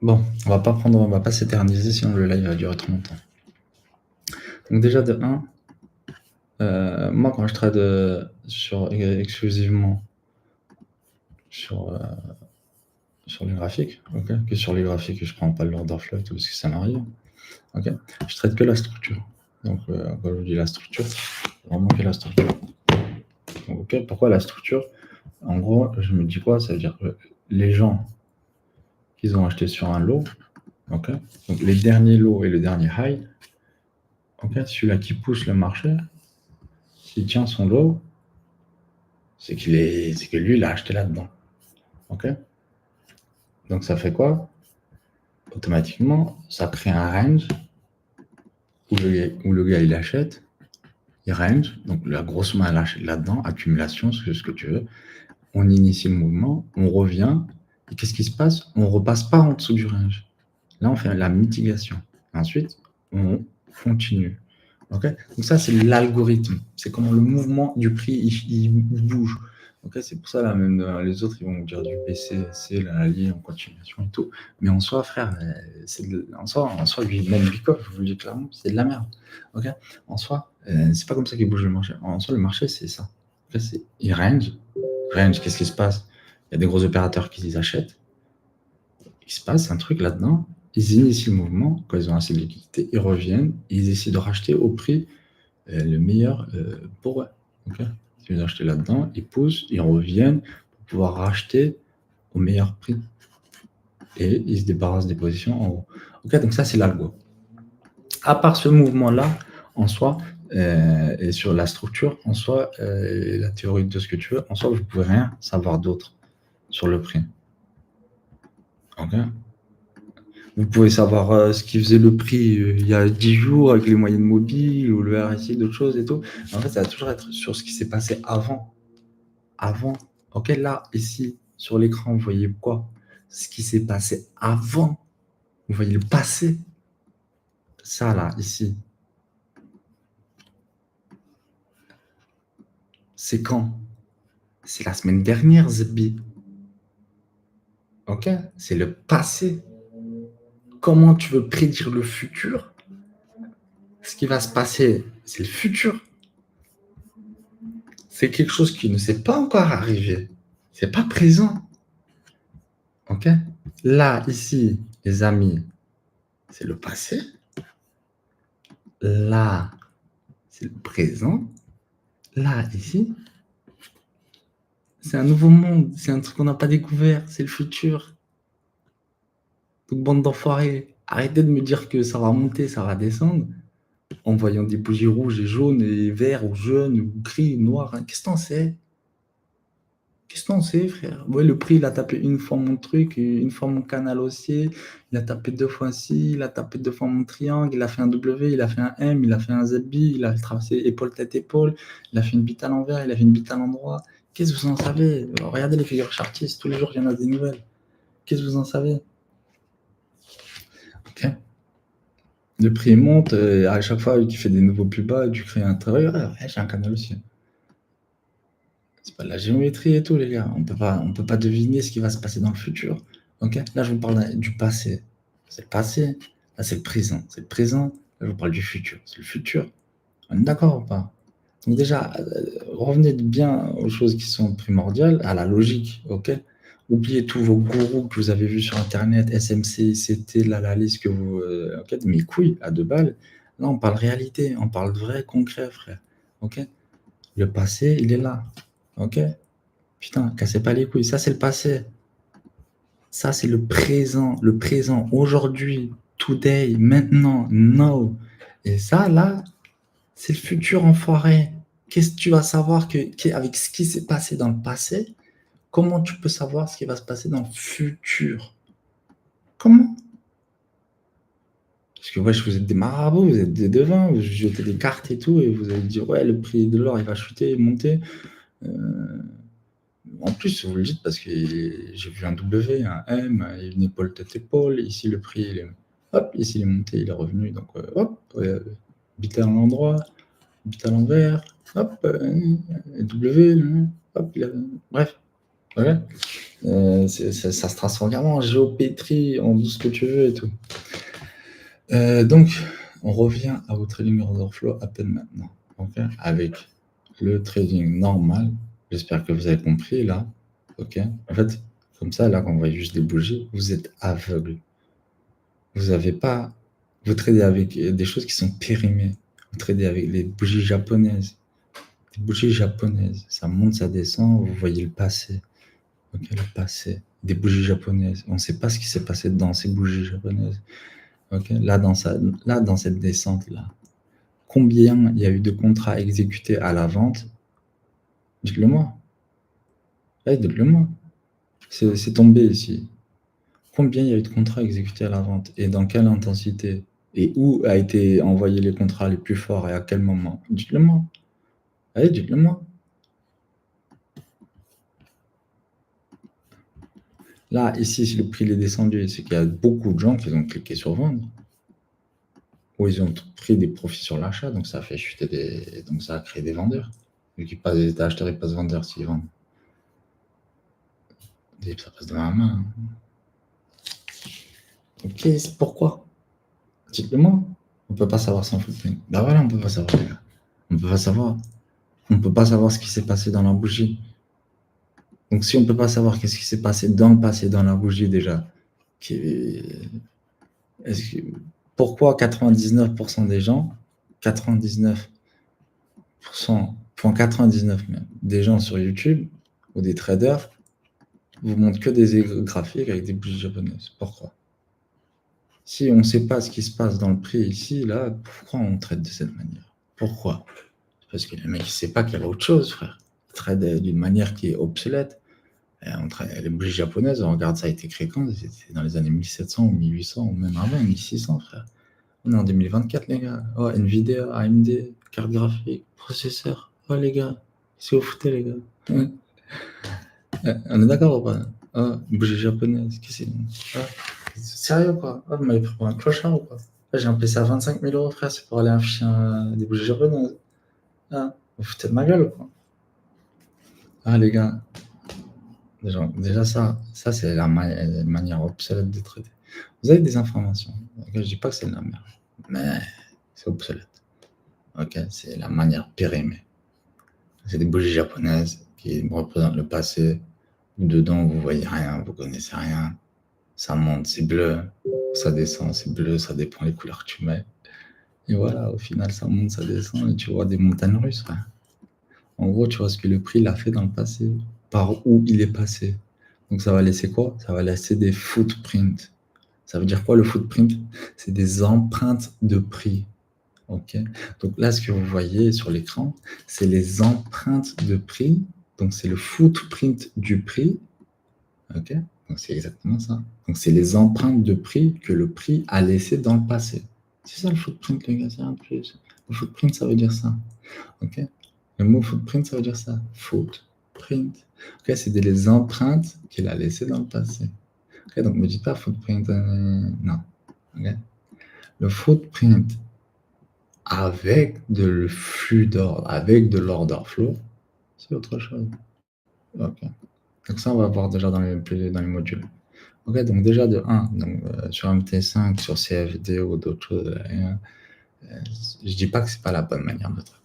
Bon, on va pas s'éterniser, sinon le live va durer trop longtemps. Donc déjà, de 1, moi, quand je trade exclusivement sur les graphiques, ok, que sur les graphiques, je prends pas l'order flow et tout, parce que ça m'arrive. Ok, je traite que la structure. Donc, quand je dis la structure, vraiment que la structure. Donc, ok, pourquoi la structure? En gros, je me dis quoi? Ça veut dire que les gens qu'ils ont acheté sur un lot, ok, donc les derniers lots et le dernier high, ok, celui-là qui pousse le marché, s'il tient son lot, c'est que lui, il a acheté là-dedans. Ok? Donc ça fait quoi? Automatiquement, ça crée un range où le gars il achète, il range, donc la grosse main elle achète là-dedans, accumulation, ce que tu veux. On initie le mouvement, on revient, et qu'est-ce qui se passe? On repasse pas en dessous du range. Là, on fait la mitigation. Ensuite, on continue. Ok, donc ça, c'est l'algorithme. C'est comment le mouvement du prix il bouge. Ok, c'est pour ça là, même les autres, ils vont dire du BCC, l'allié en continuation et tout. Mais en soi, frère, en soi, même Bitcoin, je vous le dis clairement, c'est de la merde. Ok, en soi, C'est pas comme ça qu'il bouge le marché. En soi, le marché, c'est ça. Là, il range. Range, qu'est-ce qui se passe? Il y a des gros opérateurs qui les achètent. Il se passe un truc là-dedans. Ils initient le mouvement. Quand ils ont assez de liquidité, ils reviennent. Et ils essaient de racheter au prix le meilleur pour eux. Okay, ils ont acheté là-dedans. Ils poussent. Ils reviennent pour pouvoir racheter au meilleur prix. Et ils se débarrassent des positions en haut. Ok, donc ça, c'est l'algo. À part ce mouvement-là, en soi, et sur la structure, en soi, et la théorie de ce que tu veux, en soi, vous ne pouvez rien savoir d'autre sur le prix. Ok. Vous pouvez savoir ce qui faisait le prix il y a 10 jours avec les moyennes mobiles ou le RSI, d'autres choses et tout. En fait, ça va toujours être sur ce qui s'est passé avant. Avant. Ok, là, ici, sur l'écran, vous voyez quoi? Ce qui s'est passé avant. Vous voyez le passé. Ça, là, ici. C'est quand? C'est la semaine dernière, Zebi. Ok? C'est le passé. Comment tu veux prédire le futur? Ce qui va se passer, c'est le futur. C'est quelque chose qui ne s'est pas encore arrivé. C'est pas présent. Ok? Là, ici, les amis, c'est le passé. Là, c'est le présent. Là, ici, c'est un nouveau monde. C'est un truc qu'on n'a pas découvert. C'est le futur. Donc, bande d'enfoirés, arrêtez de me dire que ça va monter, ça va descendre en voyant des bougies rouges et jaunes et verts ou jaunes ou gris, noirs. Hein. Qu'est-ce que t'en sais? Qu'est-ce que t'en sais, frère? Ouais, le prix, il a tapé une fois mon truc, une fois mon canal haussier, il a tapé 2 fois ci, il a tapé 2 fois mon triangle, il a fait un W, il a fait un M, il a fait un ZB, il a tracé épaule, tête, épaule, il a fait une bite à l'envers, il a fait une bite à l'endroit. Qu'est-ce que vous en savez? Regardez les figures chartistes, tous les jours, il y en a des nouvelles. Qu'est-ce que vous en savez? Ok. Le prix monte, à chaque fois, tu fais des nouveaux plus bas, tu crées un travail. Ouais, j'ai un canal haussier. C'est pas de la géométrie et tout, les gars. On peut pas deviner ce qui va se passer dans le futur. Ok? Là, je vous parle du passé. C'est le passé. Là, c'est le présent. C'est le présent. Là, je vous parle du futur. C'est le futur. On est d'accord ou pas? Donc déjà, revenez bien aux choses qui sont primordiales, à la logique, ok? Oubliez tous vos gourous que vous avez vus sur Internet, SMC, CT, la liste que vous... ok, mes couilles, à 2 balles. Là, on parle réalité, on parle vrai, concret, frère. Ok? Le passé, il est là. Ok? Putain, cassez pas les couilles. Ça, c'est le passé. Ça, c'est le présent. Le présent, aujourd'hui, today, maintenant, now. Et ça, là, c'est le futur enfoiré. Qu'est-ce que tu vas savoir avec ce qui s'est passé dans le passé? Comment tu peux savoir ce qui va se passer dans le futur? Comment? Parce que ouais, vous êtes des marabouts, vous êtes des devins, vous jetez des cartes et tout, et vous allez dire, ouais, le prix de l'or, il va chuter, monter. En plus, vous le dites parce que j'ai vu un W, un M, une épaule tête épaule. Ici, le prix, hop, ici, il est monté, il est revenu. Donc, hop, bit à l'endroit, bit à l'envers, hop, W, hop, bref. Voilà. Ça se transforme vraiment en géométrie, en tout ce que tu veux et tout. Donc, on revient à vos trading order flow à peine maintenant. Okay, avec le trading normal, j'espère que vous avez compris là. Ok. En fait, comme ça, là, quand on voit juste des bougies, vous êtes aveugle. Vous n'avez pas. Vous tradez avec des choses qui sont périmées. Vous tradez avec les bougies japonaises. Des bougies japonaises. Ça monte, ça descend. Vous voyez le passé. Ok, le passé. Des bougies japonaises. On ne sait pas ce qui s'est passé dans ces bougies japonaises. Ok. Là, dans cette descente-là, combien il y a eu de contrats exécutés à la vente? Dites-le moi. Ouais, dites-le moi. C'est tombé ici. Combien il y a eu de contrats exécutés à la vente et dans quelle intensité? Et où a été envoyé les contrats les plus forts et à quel moment? Dites-le moi. Allez, dites-le moi. Là, ici, si le prix est descendu, c'est qu'il y a beaucoup de gens qui ont cliqué sur vendre. Ou ils ont pris des profits sur l'achat, donc ça a fait chuter donc ça a créé des vendeurs. Vu qu'ils passent des acheteurs, ils passent vendeurs s'ils vendent. Et ça passe dans la main. Ok, c'est pourquoi? Dites-le moi. On peut pas savoir sans footprint. Bah voilà, on peut pas savoir, les gars. On peut pas savoir. On peut pas savoir ce qui s'est passé dans la bougie. Donc, si on peut pas savoir qu'est-ce qui s'est passé dans la bougie déjà, qui est-ce que pourquoi 99% des gens, 99%, 99 même, des gens sur YouTube ou des traders vous montrent que des graphiques avec des bougies japonaises. Pourquoi? Si on ne sait pas ce qui se passe dans le prix ici, là, pourquoi on traite de cette manière? Pourquoi? Parce que le mec, il sait pas qu'il y a autre chose, frère. Il traite d'une manière qui est obsolète. Les bougies japonaises, on regarde, ça a été créé quand? C'était dans les années 1700 ou 1800 ou même avant, 1600, frère. On est en 2024, les gars. Oh, Nvidia, AMD, carte graphique, processeur. Oh, les gars, qu'est-ce que vous foutez, les gars? Ouais. On est d'accord ou pas? Oh, bougie japonaise, qu'est-ce que c'est? Ah, c'est sérieux, quoi? Oh, vous m'avez pris pour un clochard ou quoi? Là, j'ai un PC à 25 000 euros, frère, c'est pour aller afficher des bougies japonaises. Ah, vous foutez de ma gueule ou quoi? Ah, les gars, déjà ça c'est la manière obsolète de traiter. Vous avez des informations. Ok, je dis pas que c'est de la merde, mais c'est obsolète. Ok, c'est la manière périmée. C'est des bougies japonaises qui représentent le passé. Dedans, vous voyez rien, vous connaissez rien. Ça monte, c'est bleu. Ça descend, c'est bleu. Ça dépend les couleurs que tu mets. Et voilà, au final, ça monte, ça descend et tu vois des montagnes russes. Ouais. En gros, tu vois ce que le prix l'a fait dans le passé, par où il est passé. Donc ça va laisser quoi? Ça va laisser des footprints. Ça veut dire quoi le footprint? C'est des empreintes de prix. Ok. Donc là, ce que vous voyez sur l'écran, c'est les empreintes de prix. Donc c'est le footprint du prix. Ok. Donc c'est exactement ça. Donc c'est les empreintes de prix que le prix a laissé dans le passé. C'est ça le footprint, les gars. C'est un plus. Le footprint, ça veut dire ça. Ok. Le mot footprint, ça veut dire ça. Footprint. Ok. C'est les empreintes qu'il a laissées dans le passé. Ok. Donc ne me dites pas footprint. Non. Ok. Le footprint avec de le flux d'ordre, avec de l'order flow, c'est autre chose. Ok. Donc ça, on va voir déjà dans les modules. Ok, donc déjà de 1, donc, sur MT5, sur CFD ou d'autres choses, je dis pas que c'est pas la bonne manière de traiter.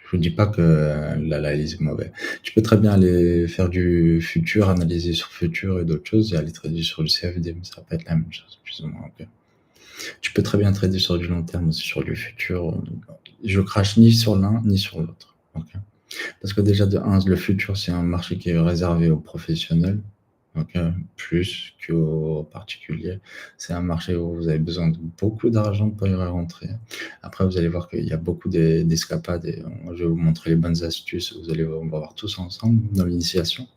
Je vous dis pas que l'analyse est mauvaise. Tu peux très bien aller faire du futur, analyser sur futur et d'autres choses, et aller trader sur du CFD, mais ça va pas être la même chose, plus ou moins. Ok. Tu peux très bien trader sur du long terme aussi, sur du futur. Je crache ni sur l'un ni sur l'autre. Okay. Parce que déjà, de 1, le futur, c'est un marché qui est réservé aux professionnels, okay, plus qu'aux particuliers. C'est un marché où vous avez besoin de beaucoup d'argent pour y rentrer. Après, vous allez voir qu'il y a beaucoup d'escapades et je vais vous montrer les bonnes astuces. On va voir tout ça ensemble dans l'initiation.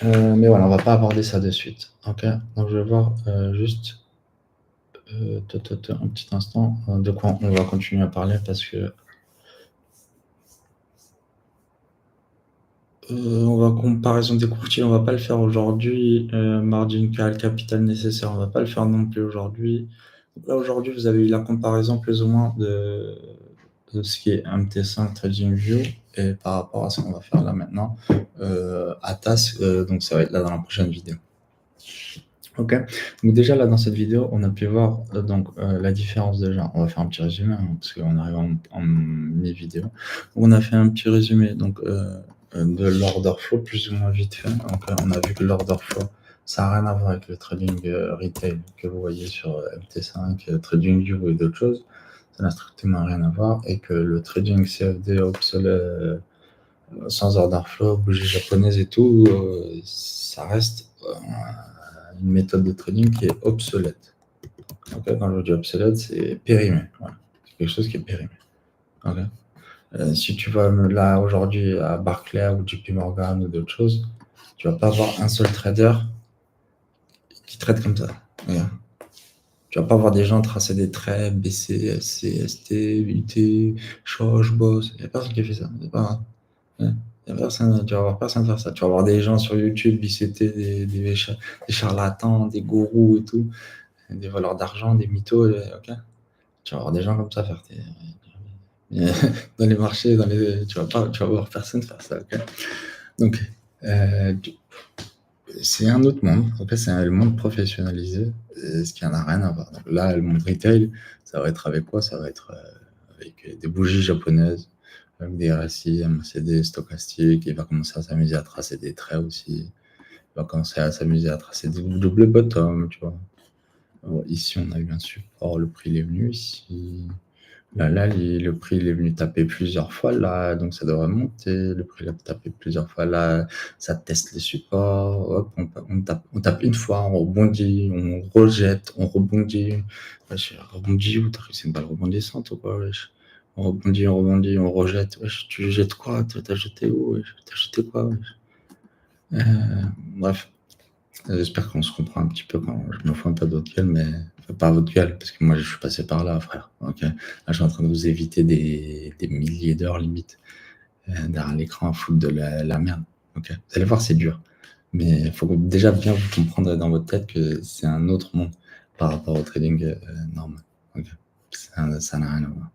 Mais voilà, on va pas aborder ça de suite. Ok, donc je vais voir juste un petit instant de quoi on va continuer à parler parce que on va comparaison des courtiers, on va pas le faire aujourd'hui. Margin call, capital nécessaire, on va pas le faire non plus aujourd'hui. Donc là aujourd'hui, vous avez eu la comparaison plus ou moins de ce qui est MT5 TradingView et par rapport à ce qu'on va faire là maintenant, Atas, donc ça va être là dans la prochaine vidéo. Ok, donc déjà là dans cette vidéo, on a pu voir la différence déjà. On va faire un petit résumé parce qu'on arrive en mi-vidéo. On a fait un petit résumé de l'order flow plus ou moins vite fait. Donc on a vu que l'order flow, ça n'a rien à voir avec le trading retail que vous voyez sur MT5, TradingView et d'autres choses. Ça n'a strictement rien à voir et que le trading CFD obsolète sans order flow, bougie japonaise et tout, ça reste une méthode de trading qui est obsolète. Okay, quand je dis obsolète, c'est périmé. Voilà. C'est quelque chose qui est périmé. Okay. Si tu vas là aujourd'hui à Barclays ou JP Morgan ou d'autres choses, tu vas pas avoir un seul trader qui trade comme ça. Okay. Tu vas pas avoir des gens tracer des traits BC, SC, ST, UT, Shosh, Boss. Il n'y a personne qui fait ça. Personne, tu vas avoir personne faire ça. Tu vas avoir des gens sur YouTube, ICT, des charlatans, des gourous et tout, des voleurs d'argent, des mythos. Ok. Tu vas avoir des gens comme ça faire dans les marchés, tu vas voir personne faire ça. Okay. Donc, c'est un autre monde. En fait, c'est le monde professionnalisé, ce qui n'en a rien à voir. Donc là, le monde retail, ça va être avec quoi? Ça va être avec des bougies japonaises, avec des RSI, MACD, stochastique. Il va commencer à s'amuser à tracer des traits aussi. Il va commencer à s'amuser à tracer des double bottom, tu vois. Ici, on a eu un support, le prix il est venu ici. Là, le prix il est venu taper plusieurs fois là, donc ça devrait monter. Le prix il a tapé plusieurs fois là, ça teste les supports. Hop, on tape une fois, on rebondit, on rejette, on rebondit. Wesh, rebondit où? C'est une balle rebondissante ou quoi? Wesh. On rebondit, on rejette. Wesh, tu jettes quoi? T'as jeté où? Wesh, t'as jeté quoi? Wesh. Bref. J'espère qu'on se comprend un petit peu quand je me fous un peu de votre gueule, mais enfin, pas à votre gueule, parce que moi je suis passé par là, frère. Ok, là je suis en train de vous éviter des milliers d'heures limite derrière l'écran à foutre de la merde. Ok, vous allez voir, c'est dur, mais il faut déjà bien vous comprendre dans votre tête que c'est un autre monde par rapport au trading normal. Ok, ça n'a rien à voir.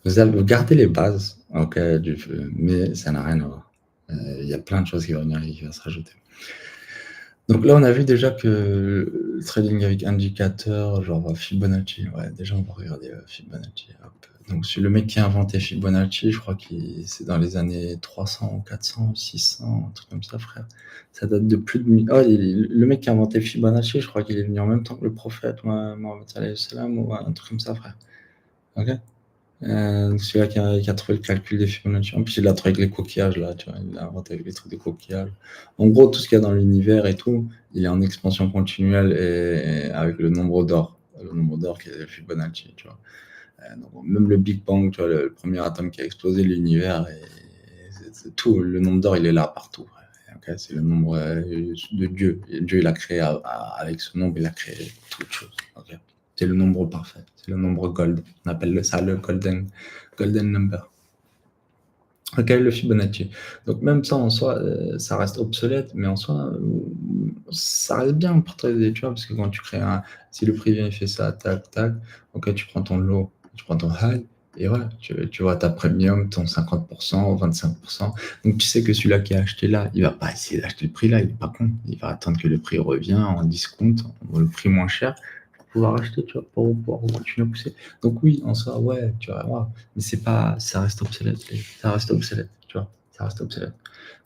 Vous gardez les bases, ok, mais ça n'a rien à voir. Il y a plein de choses qui vont venir et qui vont se rajouter. Donc là, on a vu déjà que le trading avec indicateur, genre Fibonacci, ouais, déjà on va regarder Fibonacci. Hop. Donc c'est le mec qui a inventé Fibonacci, je crois que c'est dans les années 300, 400, 600, un truc comme ça, frère. Ça date de plus de... Oh, le mec qui a inventé Fibonacci, je crois qu'il est venu en même temps que le prophète, Mohammed alayhi salam, ou un truc comme ça, frère. Ok. C'est celui-là qui a trouvé le calcul des Fibonacci. En plus, il l'a trouvé avec les coquillages, là, tu vois. Il l'a inventé avec les trucs des coquillages. En gros, tout ce qu'il y a dans l'univers et tout, il est en expansion continuelle et avec le nombre d'or. Le nombre d'or qui est le Fibonacci, tu vois. Donc, même le Big Bang, tu vois, le premier atome qui a explosé l'univers, c'est tout, le nombre d'or, il est là partout. Okay, c'est le nombre de Dieu. Et Dieu, il a créé, avec ce nombre, il a créé toute chose. Okay. C'est le nombre parfait, c'est le nombre gold. On appelle ça le golden number. Ok, le Fibonacci. Donc même ça en soi, ça reste obsolète, mais en soi, ça reste bien pour trader, tu vois, parce que quand tu crées si le prix vient et fait ça, tac, tac, ok, tu prends ton low, tu prends ton high, et voilà, tu vois ta premium, ton 50%, 25%. Donc tu sais que celui-là qui a acheté là, il va pas essayer d'acheter le prix là, il est pas con. Il va attendre que le prix revienne en discount, le prix moins cher, pour pouvoir acheter, tu vois, pour pouvoir continuer à pousser. Donc oui, en soi, ouais, tu vois, wow. Mais c'est pas, ça reste obsolète, ça reste obsolète, tu vois, ça reste obsolète.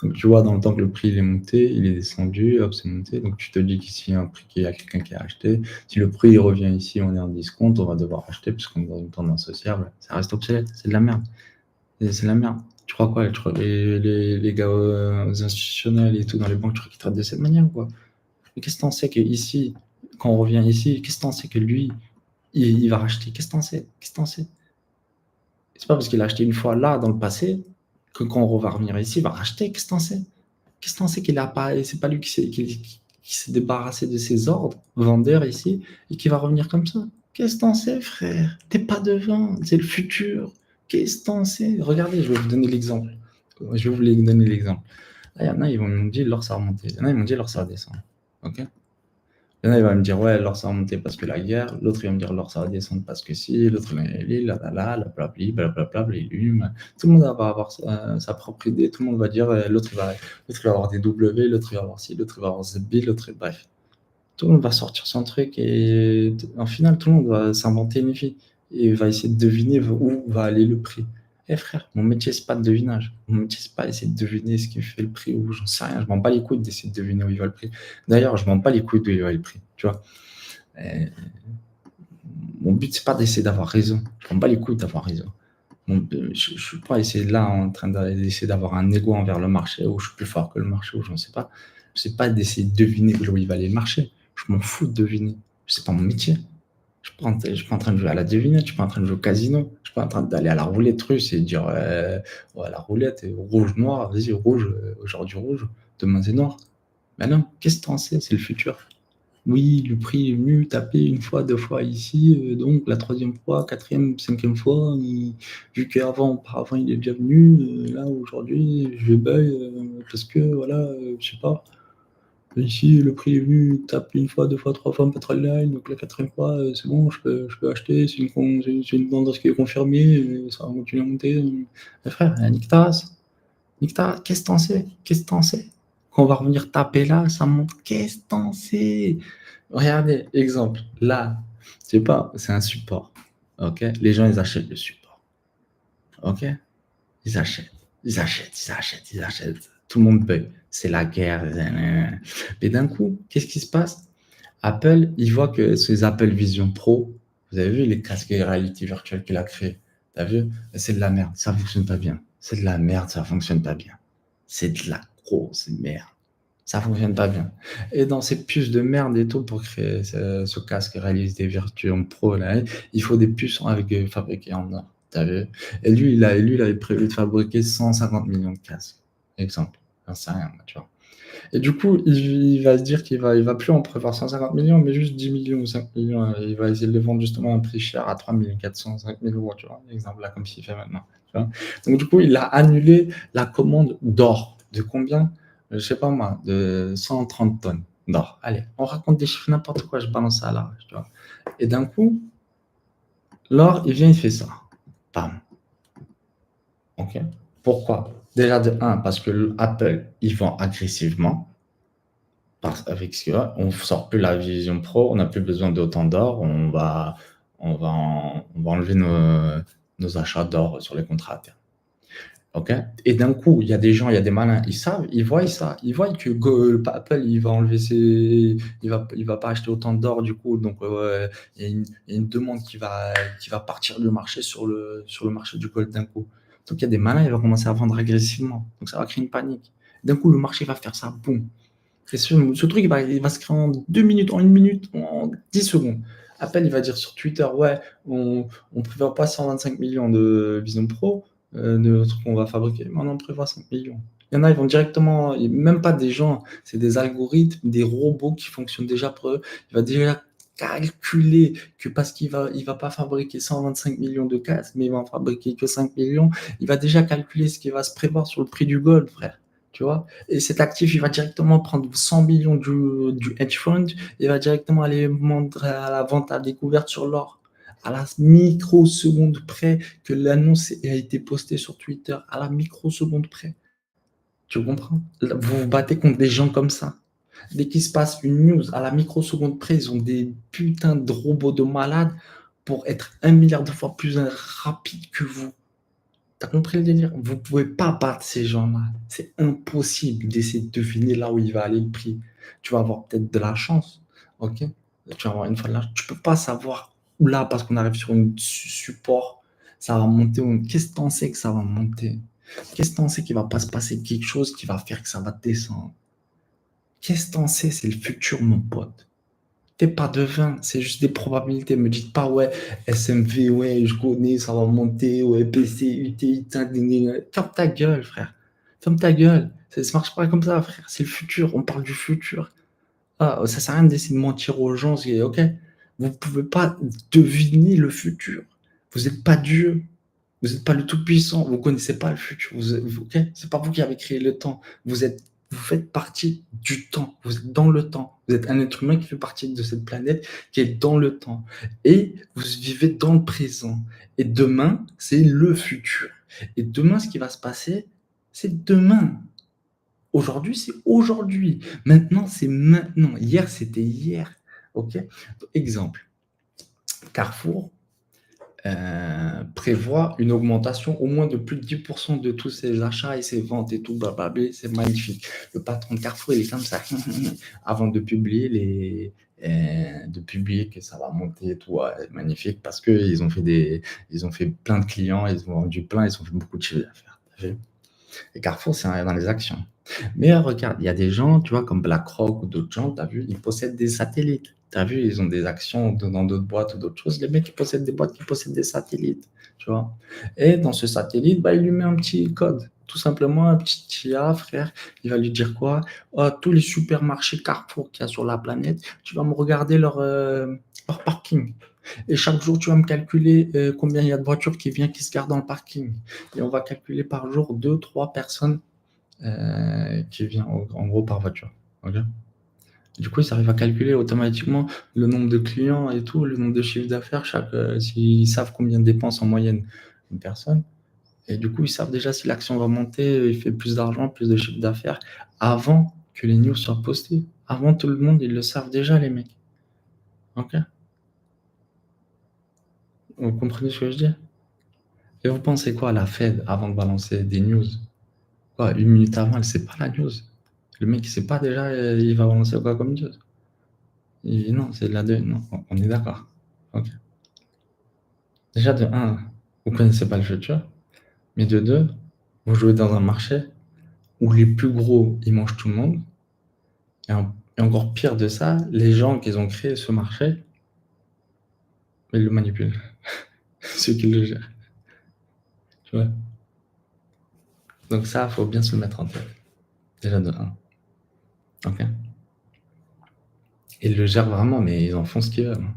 Donc tu vois, dans le temps que le prix il est monté, il est descendu, hop, c'est monté. Donc tu te dis qu'ici, il y a un prix qu'il y a quelqu'un qui a acheté. Si le prix il revient ici, on est en discount, on va devoir acheter puisqu'on est dans une tendance haussière. Ça reste obsolète, c'est de la merde. C'est de la merde. Tu crois quoi? Les gars institutionnels et tout dans les banques, tu crois qu'ils traitent de cette manière, quoi? Mais qu'est-ce que t'en sais que ici, quand on revient ici, qu'est-ce que t'en sais que lui, il va racheter? Qu'est-ce que t'en sais? Qu'est-ce que t'en sais? C'est pas parce qu'il a acheté une fois là, dans le passé, que quand on va revenir ici, il va racheter. Qu'est-ce que t'en sais? Qu'est-ce que t'en sais qu'il a pas, c'est pas lui qui s'est débarrassé de ses ordres vendeurs ici et qui va revenir comme ça? Qu'est-ce que t'en sais, frère? T'es pas devant, c'est le futur. Qu'est-ce que t'en sais? Regardez, je vais vous donner l'exemple. Je vais vous donner l'exemple. Là, il y en a, ils m'ont dit, l'or, ça a remonté. Il y en a, ils m'ont dit, l'or, ça va descendre. Ok? Il y en a, il va me dire, ouais, l'or, ça va monter parce que la guerre. L'autre, il va me dire, l'or, ça va descendre parce que si. L'autre, il va me dire, la blabli, blablabla, blablabla. Tout le monde va avoir sa propre idée. Tout le monde va dire, l'autre, il va avoir des W, l'autre, il va avoir ci, l'autre, il va avoir ZB, l'autre, bref. Tout le monde va sortir son truc et en final, tout le monde va s'inventer une vie et va essayer de deviner où va aller le prix. Eh frère, mon métier, c'est pas de devinage. Mon métier, c'est pas essayer de deviner ce qui fait le prix ou j'en sais rien. Je m'en bats les couilles d'essayer de deviner où il va le prix. D'ailleurs, je m'en bats les couilles d'où il va le prix. Tu vois. Et mon but, c'est pas d'essayer d'avoir raison. Je m'en bats les couilles d'avoir raison. Je suis pas essayer là en train d'essayer d'avoir un ego envers le marché ou je suis plus fort que le marché ou j'en sais pas. Je sais pas d'essayer de deviner où il va aller le marché. Je m'en fous de deviner. C'est pas mon métier. Je suis pas en train de jouer à la devinette, je suis pas en train de jouer au casino, je suis pas en train d'aller à la roulette russe et dire ouais, la roulette rouge noir, vas-y rouge, aujourd'hui rouge, demain c'est noir. Mais non, qu'est-ce que t'en sais? C'est le futur. Oui, le prix est venu taper une fois, deux fois ici, donc la troisième fois, quatrième, cinquième fois, vu auparavant il est déjà venu, là aujourd'hui je buy parce que voilà, je sais pas. Ici, le prix est venu, tape une fois, deux fois, trois fois, petrol line, donc la quatrième fois, c'est bon, je peux acheter, c'est une tendance qui est confirmée, ça va continuer à monter. Mais frère, nique ta race, qu'est-ce que t'en sais? Qu'est-ce que t'en sais? Quand on va revenir taper là, ça monte, qu'est-ce que t'en sais? Regardez, exemple, là, c'est un support. OK? Les gens, ils achètent le support. OK? Ils achètent, ils achètent, ils achètent, ils achètent. Tout le monde paye. C'est la guerre. Mais d'un coup, qu'est-ce qui se passe? Apple, il voit que ces Apple Vision Pro, vous avez vu les casques de réalité virtuelle qu'il a créés? T'as vu? C'est de la merde, ça fonctionne pas bien. C'est de la merde, ça fonctionne pas bien. C'est de la grosse merde. Ça fonctionne pas bien. Et dans ces puces de merde et tout, pour créer ce casque réalité virtuelle pro, là, il faut des puces avec, fabriquées en or. T'as vu? Et lui, il avait prévu de fabriquer 150 millions de casques. Exemple. J'en sais rien, tu vois. Et du coup, il va se dire qu'il va plus en prévoir 150 millions, mais juste 10 millions ou 5 millions. Il va essayer de le vendre justement à un prix cher à 3 400, 5 000 euros, tu vois. Exemple là, comme s'il fait maintenant. Tu vois. Donc du coup, il a annulé la commande d'or. De combien? Je sais pas moi, de 130 tonnes d'or. Allez, on raconte des chiffres n'importe quoi, je balance ça là, tu vois. Et d'un coup, l'or, il vient, il fait ça. Bam. OK. Pourquoi? Déjà de un, parce que Apple, il vend agressivement. Avec ce qu'il y a, on ne sort plus la Vision Pro, on n'a plus besoin d'autant d'or, on va enlever nos achats d'or sur les contrats à terme. OK? Et d'un coup, il y a des gens, il y a des malins, ils savent, ils voient ça, ils voient que Apple, il va enlever il va pas acheter autant d'or du coup, donc il y a une demande qui va partir du marché sur le marché du gold d'un coup. Donc il y a des malins, ils vont commencer à vendre agressivement, donc ça va créer une panique. D'un coup, le marché va faire ça, boum. Et ce truc, il va se créer en 2 minutes, en 1 minute, en 10 secondes. Apple, il va dire sur Twitter, ouais, on prévoit pas 125 millions de Vision Pro, de trucs qu'on va fabriquer. Maintenant, on prévoit 5 millions. Il y en a, ils vont directement, même pas des gens, c'est des algorithmes, des robots qui fonctionnent déjà pour eux. Il va déjà calculer que parce qu'il va pas fabriquer 125 millions de casques, mais il va en fabriquer que 5 millions, il va déjà calculer ce qui va se prévoir sur le prix du gold, frère. Tu vois? Et cet actif, il va directement prendre 100 millions du hedge fund, il va directement aller vendre à la vente à découvert sur l'or. À la microseconde près que l'annonce a été postée sur Twitter, à la microseconde près. Tu comprends? Vous vous battez contre des gens comme ça. Dès qu'il se passe une news, à la microseconde près, ils ont des putains de robots de malades pour être 1 milliard de fois plus rapides que vous. T'as compris le délire? Vous pouvez pas battre ces gens-là. C'est impossible d'essayer de deviner là où il va aller le prix. Tu vas avoir peut-être de la chance, ok? Tu vas avoir une fois de la chance. Tu peux pas savoir où là, parce qu'on arrive sur un support, ça va monter. Qu'est-ce que t'en sais que ça va monter? Qu'est-ce que t'en sais qu'il va pas se passer quelque chose qui va faire que ça va descendre? Qu'est-ce que t'en sais? C'est le futur, mon pote. T'es pas devin, c'est juste des probabilités. Me dites pas, ouais, SMV, ouais, je connais, ça va monter, ouais, PC, UTI, ferme ta gueule, frère. Ferme ta gueule. Ça marche pas comme ça, frère. C'est le futur, on parle du futur. Ah, ça sert à rien d'essayer de mentir aux gens, ok? Vous pouvez pas deviner le futur. Vous n'êtes pas Dieu. Vous n'êtes pas le Tout-Puissant, vous ne connaissez pas le futur. Ok? C'est pas vous qui avez créé le temps. Vous faites partie du temps. Vous êtes dans le temps. Vous êtes un être humain qui fait partie de cette planète, qui est dans le temps. Et vous vivez dans le présent. Et demain, c'est le futur. Et demain, ce qui va se passer, c'est demain. Aujourd'hui, c'est aujourd'hui. Maintenant, c'est maintenant. Hier, c'était hier. Ok? Exemple. Carrefour, prévoit une augmentation au moins de plus de 10% de tous ses achats et ses ventes et tout, blablabla, c'est magnifique. Le patron de Carrefour, il est comme ça, avant de publier que ça va monter et tout, ouais, magnifique, parce qu'ils ont fait plein de clients, ils ont vendu plein, ils ont fait beaucoup de chiffre d'affaires. Et Carrefour, c'est dans les actions. Mais regarde, il y a des gens, tu vois, comme BlackRock ou d'autres gens, tu as vu, ils possèdent des satellites. Tu as vu, ils ont des actions dans d'autres boîtes ou d'autres choses. Les mecs, ils possèdent des boîtes qui possèdent des satellites, tu vois. Et dans ce satellite, bah, il lui met un petit code. Tout simplement, un petit IA, frère. Il va lui dire quoi? Oh, tous les supermarchés Carrefour qu'il y a sur la planète, tu vas me regarder leur parking. Et chaque jour, tu vas me calculer combien il y a de voitures qui viennent, qui se gardent dans le parking. Et on va calculer par jour 2, 3 personnes qui viennent en gros par voiture. Ok. Du coup, ils arrivent à calculer automatiquement le nombre de clients et tout, le nombre de chiffres d'affaires, s'ils savent combien dépense en moyenne une personne. Et du coup, ils savent déjà si l'action va monter, il fait plus d'argent, plus de chiffre d'affaires, avant que les news soient postées. Avant tout le monde, ils le savent déjà, les mecs. Ok. Vous comprenez ce que je dis? Et vous pensez quoi, la Fed, avant de balancer des news? Quoi, 1 minute avant, elle sait pas la news? Le mec, il sait pas déjà, il va balancer quoi comme news? Non, c'est de la de non, on est d'accord. OK. Déjà de un, vous connaissez pas le futur, mais de 2, vous jouez dans un marché où les plus gros, ils mangent tout le monde et encore pire de ça, les gens qui ont créé ce marché, ils le manipulent, ceux qui le gèrent, tu vois? Donc ça, faut bien se le mettre en tête, déjà de un, OK? Ils le gèrent vraiment, mais ils en font ce qu'ils veulent, hein.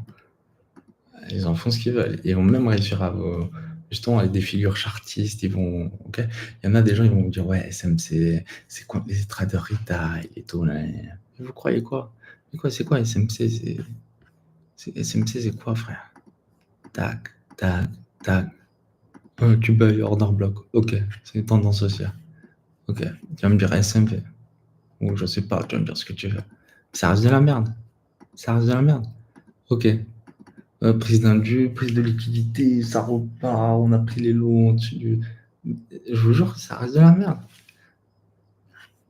Ils en font ce qu'ils veulent. Ils vont même réussir à vous justement avec des figures chartistes, ils vont OK? Il y en a des gens, ils vont vous dire: «Ouais, SMC, c'est quoi les traders retail et tout, là, vous croyez quoi? C'est quoi SMC? C'est SMC, c'est quoi frère? Tac, tac, tac. Tu buy order block. OK, c'est une tendance haussière. OK, tu vas me dire SMP ou je sais pas, tu vas me dire ce que tu veux. Ça reste de la merde. Ça reste de la merde. OK. Prise d'indu, prise de liquidité, ça repart, on a pris les lots, je vous jure, ça reste de la merde.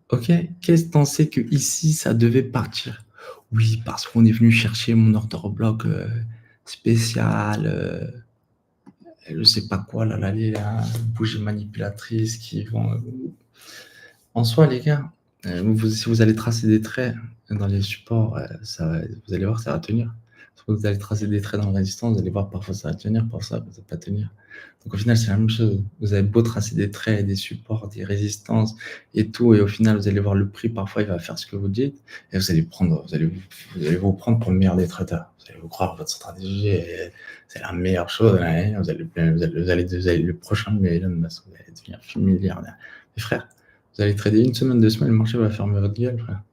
OK? Qu'est-ce que tu sais que ici ça devait partir? Oui, parce qu'on est venu chercher mon order block, spécial, je sais pas quoi là, les bougies manipulatrices qui vont, en soi les gars, si vous allez tracer des traits dans les supports, ça va vous allez voir, ça va tenir. Si vous allez tracer des traits dans la résistance, vous allez voir parfois ça va tenir, parfois ça va pas tenir. Donc au final, c'est la même chose. Vous avez beau tracer des traits, des supports, des résistances et tout et au final, vous allez voir le prix, parfois il va faire ce que vous dites et vous allez vous prendre pour le meilleur des traders. Vous allez vous croire votre stratégie c'est la meilleure chose, ouais, vous allez le prochain Elon Musk, vous allez devenir milliardaire. Mais frère, vous allez trader une semaine, 2 semaines, le marché va fermer votre gueule, frère.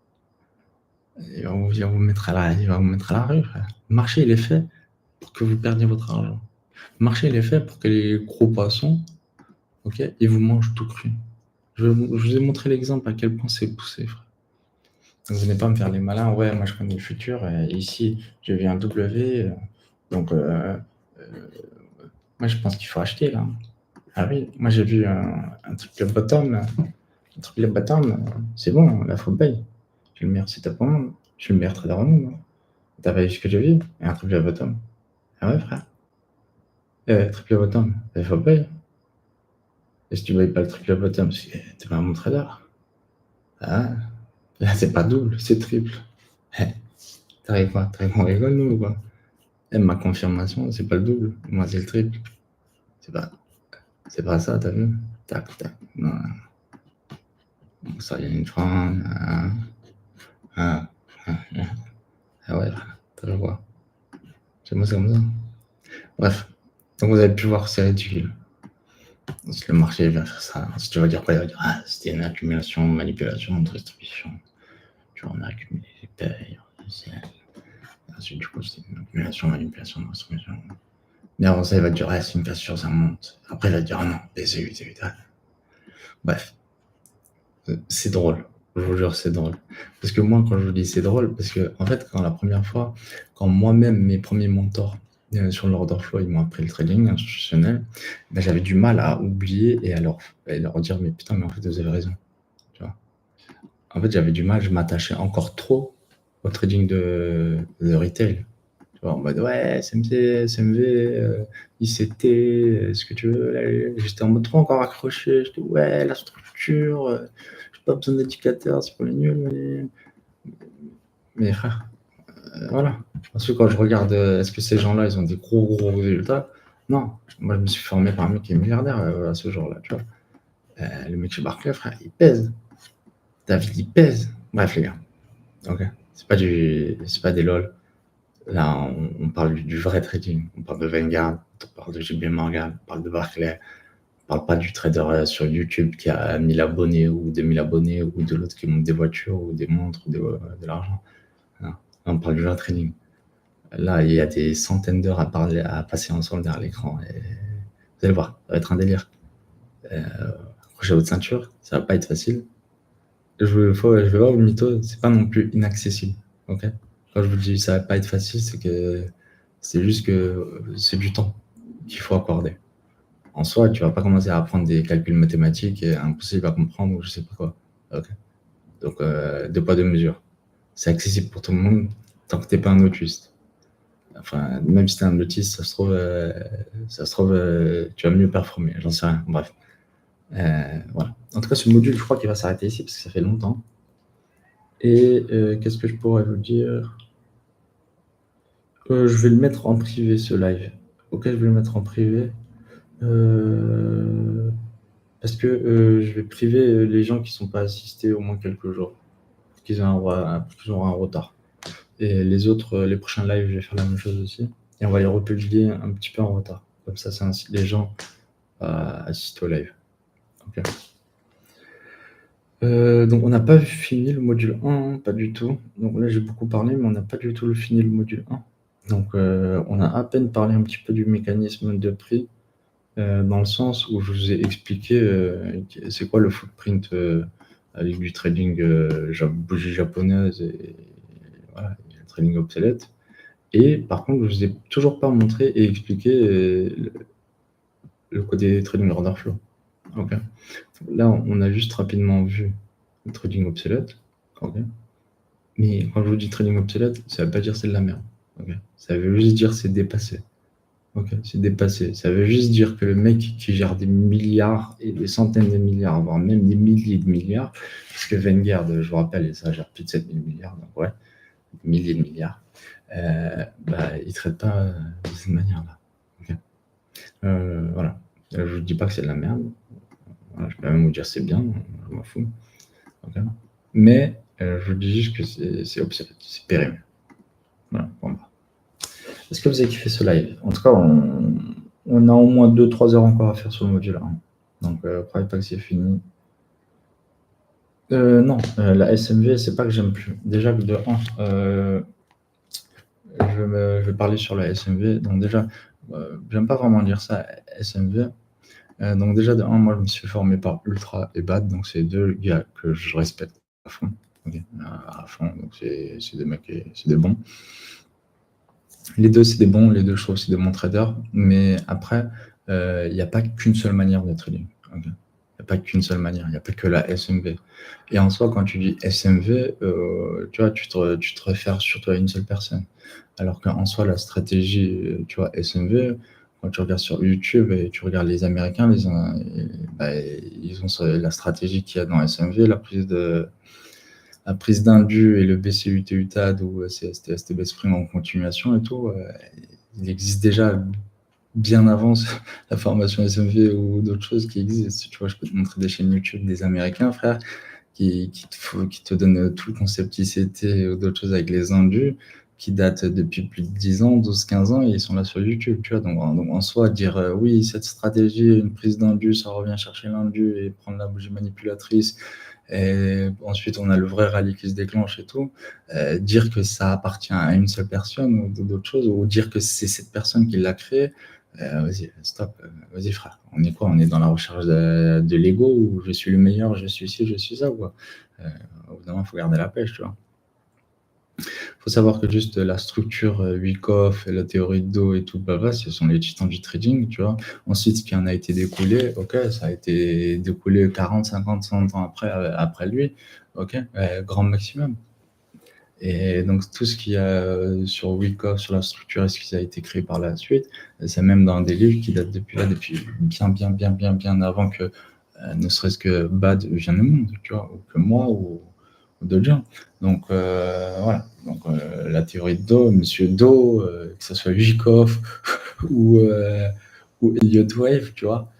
Il va vous mettre à la rue, frère. Le marché, il est fait pour que vous perdiez votre argent. Le marché, il est fait pour que les gros poissons, OK, ils vous mangent tout cru. Je vous ai montré l'exemple à quel point c'est poussé, frère. Donc venez pas me faire les malins. Ouais, moi je connais le futur. Ici, j'ai vu un W. Donc, moi je pense qu'il faut acheter là. Ah oui, moi j'ai vu un triple bottom. Un triple bottom, c'est bon, là faut payer. Je suis le meilleur setup au monde. Je suis le meilleur trader au monde. T'as pas vu ce que j'ai vu? Un triple bottom. Ah ouais, frère. Triple bottom, il faut payer. Et si tu payes pas le triple bottom, t'es pas un bon trader. Ah, là c'est pas double, c'est triple. Eh, t'arrives quoi? T'arrives qu'on rigole nous ou quoi? Ma confirmation, c'est pas le double, moi c'est le triple. C'est pas, c'est pas ça, t'as vu? Tac, tac. Non, bon, ça y a une fois. Ah, ah, ah ouais, je vois. C'est moi, c'est comme ça. Bref. Donc vous avez pu voir, c'est ridicule. Si le marché va faire ça, si tu vas dire quoi, il va dire ah, c'était une accumulation, manipulation, de distribution. Tu vois, on a accumulé les payes, ensuite, du coup, c'est une accumulation, manipulation, de distribution. Mais avant ça, il va te dire ah, c'est une cassure, ça monte. Après, il va te dire ah non, BCU, c'est vital. Bref, c'est drôle. Je vous jure, c'est drôle. Parce que moi, quand je vous dis c'est drôle, parce que en fait, quand la première fois, quand moi-même, mes premiers mentors sur l'order flow, ils m'ont appris le trading institutionnel, ben, j'avais du mal à oublier et à leur dire mais putain, mais en fait, vous avez raison. Tu vois. En fait, j'avais du mal, je m'attachais encore trop au trading de retail. Tu vois, en mode ouais, SMC, SMV, ICT, ce que tu veux. Là, j'étais en mode trop encore accroché. J'étais ouais, la structure, j'ai pas besoin d'indicateurs, c'est pour les nuls. Mais frère, voilà. Parce que quand je regarde, est-ce que ces gens-là, ils ont des gros résultats? Non. Moi, je me suis formé par un mec qui est milliardaire à ce jour-là, tu vois. Le mec chez Barclays, frère, il pèse. David, il pèse. Bref, les gars. Ok. C'est pas des lol. Là, on parle du vrai trading. On parle de Vanguard, on parle de JP Morgan, on parle de Barclays. On parle pas du trader sur YouTube qui a 1000 abonnés ou 2000 abonnés ou de l'autre qui monte des voitures ou des montres ou de l'argent. Non. Là, on parle du vrai trading. Là, il y a des centaines d'heures à parler, à passer ensemble derrière l'écran. Et vous allez voir, ça va être un délire. Accrochez votre ceinture, ça va pas être facile. Je vais voir le mytho, c'est pas non plus inaccessible. Ok. Quand je vous dis ça va pas être facile, c'est juste que c'est du temps. qu'il faut accorder. En soi, tu vas pas commencer à apprendre des calculs mathématiques impossibles à comprendre ou je sais pas quoi. Ok. Donc, deux poids, deux mesures. C'est accessible pour tout le monde tant que t'es pas un autiste. Enfin, même si t'es un autiste, tu vas mieux performer. J'en sais rien. Bref. Voilà. En tout cas, ce module, je crois qu'il va s'arrêter ici parce que ça fait longtemps. Et qu'est-ce que je pourrais vous dire? Je vais le mettre en privé, ce live. Ok, je vais le mettre en privé. Parce que je vais priver les gens qui ne sont pas assistés au moins quelques jours. Parce qu'ils auront un retard. Et les autres, les prochains lives, je vais faire la même chose aussi. Et on va les republier un petit peu en retard. Comme ça incite les gens à assister au live. Ok. Donc on n'a pas fini le module 1, hein, pas du tout. Donc là j'ai beaucoup parlé, mais on n'a pas du tout fini le module 1. Donc on a à peine parlé un petit peu du mécanisme de prix, dans le sens où je vous ai expliqué c'est quoi le footprint avec du trading bougie japonaise et voilà, et le trading obsolète. Et par contre, je vous ai toujours pas montré et expliqué le côté trading order flow. Ok. Là, on a juste rapidement vu le trading obsolète. Ok. Mais quand je vous dis trading obsolète, ça veut pas dire c'est de la merde. Ok. Ça veut juste dire c'est dépassé. Ok, c'est dépassé. Ça veut juste dire que le mec qui gère des milliards et des centaines de milliards, voire même des milliers de milliards, parce que Vanguard, je vous rappelle, ça gère plus de 7000 milliards, donc ouais, des milliers de milliards, il ne traite pas de cette manière-là. Ok. Voilà. Je ne vous dis pas que c'est de la merde. Voilà, je peux même vous dire c'est bien, je m'en fous. Okay. Mais je vous dis juste que c'est obsolète, c'est périmé. Voilà, pour moi. Est-ce que vous avez kiffé ce live? En tout cas, on a au moins 2-3 heures encore à faire sur le module 1. Donc, croyez pas que c'est fini. Non, la SMV, c'est pas que j'aime plus. Déjà que de 1, je vais parler sur la SMV. Donc déjà, j'aime pas vraiment dire ça, SMV. Donc déjà de 1, moi je me suis formé par Ultra et Bad, donc c'est deux gars que je respecte à fond. Okay. À fond, donc c'est des mecs, c'est des bons. Les deux, c'est des bons, les deux, je trouve, c'est des bons traders. Mais après, il n'y a pas qu'une seule manière de trading. Okay. Il n'y a pas qu'une seule manière, il n'y a pas que la SMV. Et en soi, quand tu dis SMV, tu vois, tu te réfères surtout à une seule personne. Alors qu'en soi, la stratégie, tu vois, SMV, quand tu regardes sur YouTube et tu regardes les Américains, ils ont la stratégie qu'il y a dans SMV, la prise d'indu et le BCUTUTAD ou CSTSTB Spring en continuation et tout, il existe déjà bien avant la formation SMV ou d'autres choses qui existent. Tu vois, je peux te montrer des chaînes YouTube des Américains, frère, qui te donnent tout le concept ICT ou d'autres choses avec les indus qui datent depuis plus de 10 ans, 12-15 ans, et ils sont là sur YouTube, tu vois. Donc en soi, dire oui, cette stratégie, une prise d'indu, ça revient chercher l'indu et prendre la bougie manipulatrice, et ensuite on a le vrai rallye qui se déclenche et tout, dire que ça appartient à une seule personne ou d'autres choses, ou dire que c'est cette personne qui l'a créé, vas-y, stop, vas-y frère, on est quoi? On est dans la recherche de l'ego, où je suis le meilleur, je suis ci, je suis ça, quoi. Au bout d'un moment, il faut garder la pêche, tu vois. Il faut savoir que juste la structure Wyckoff et la théorie de Do et tout, ce sont les titans du trading, tu vois. Ensuite, ce qui en a été découlé, ok, ça a été découlé 40, 50, 100 ans après lui, ok, grand maximum. Et donc, tout ce qu'il y a sur Wyckoff, sur la structure et ce qui a été créé par la suite, c'est même dans des livres qui datent depuis bien avant que ne serait-ce que Bad vienne au monde, tu vois, ou que moi, ou d'autres gens. Donc, voilà. Donc, la théorie de Do, Monsieur Do, que ce soit Wyckoff ou, Elliott Wave, tu vois,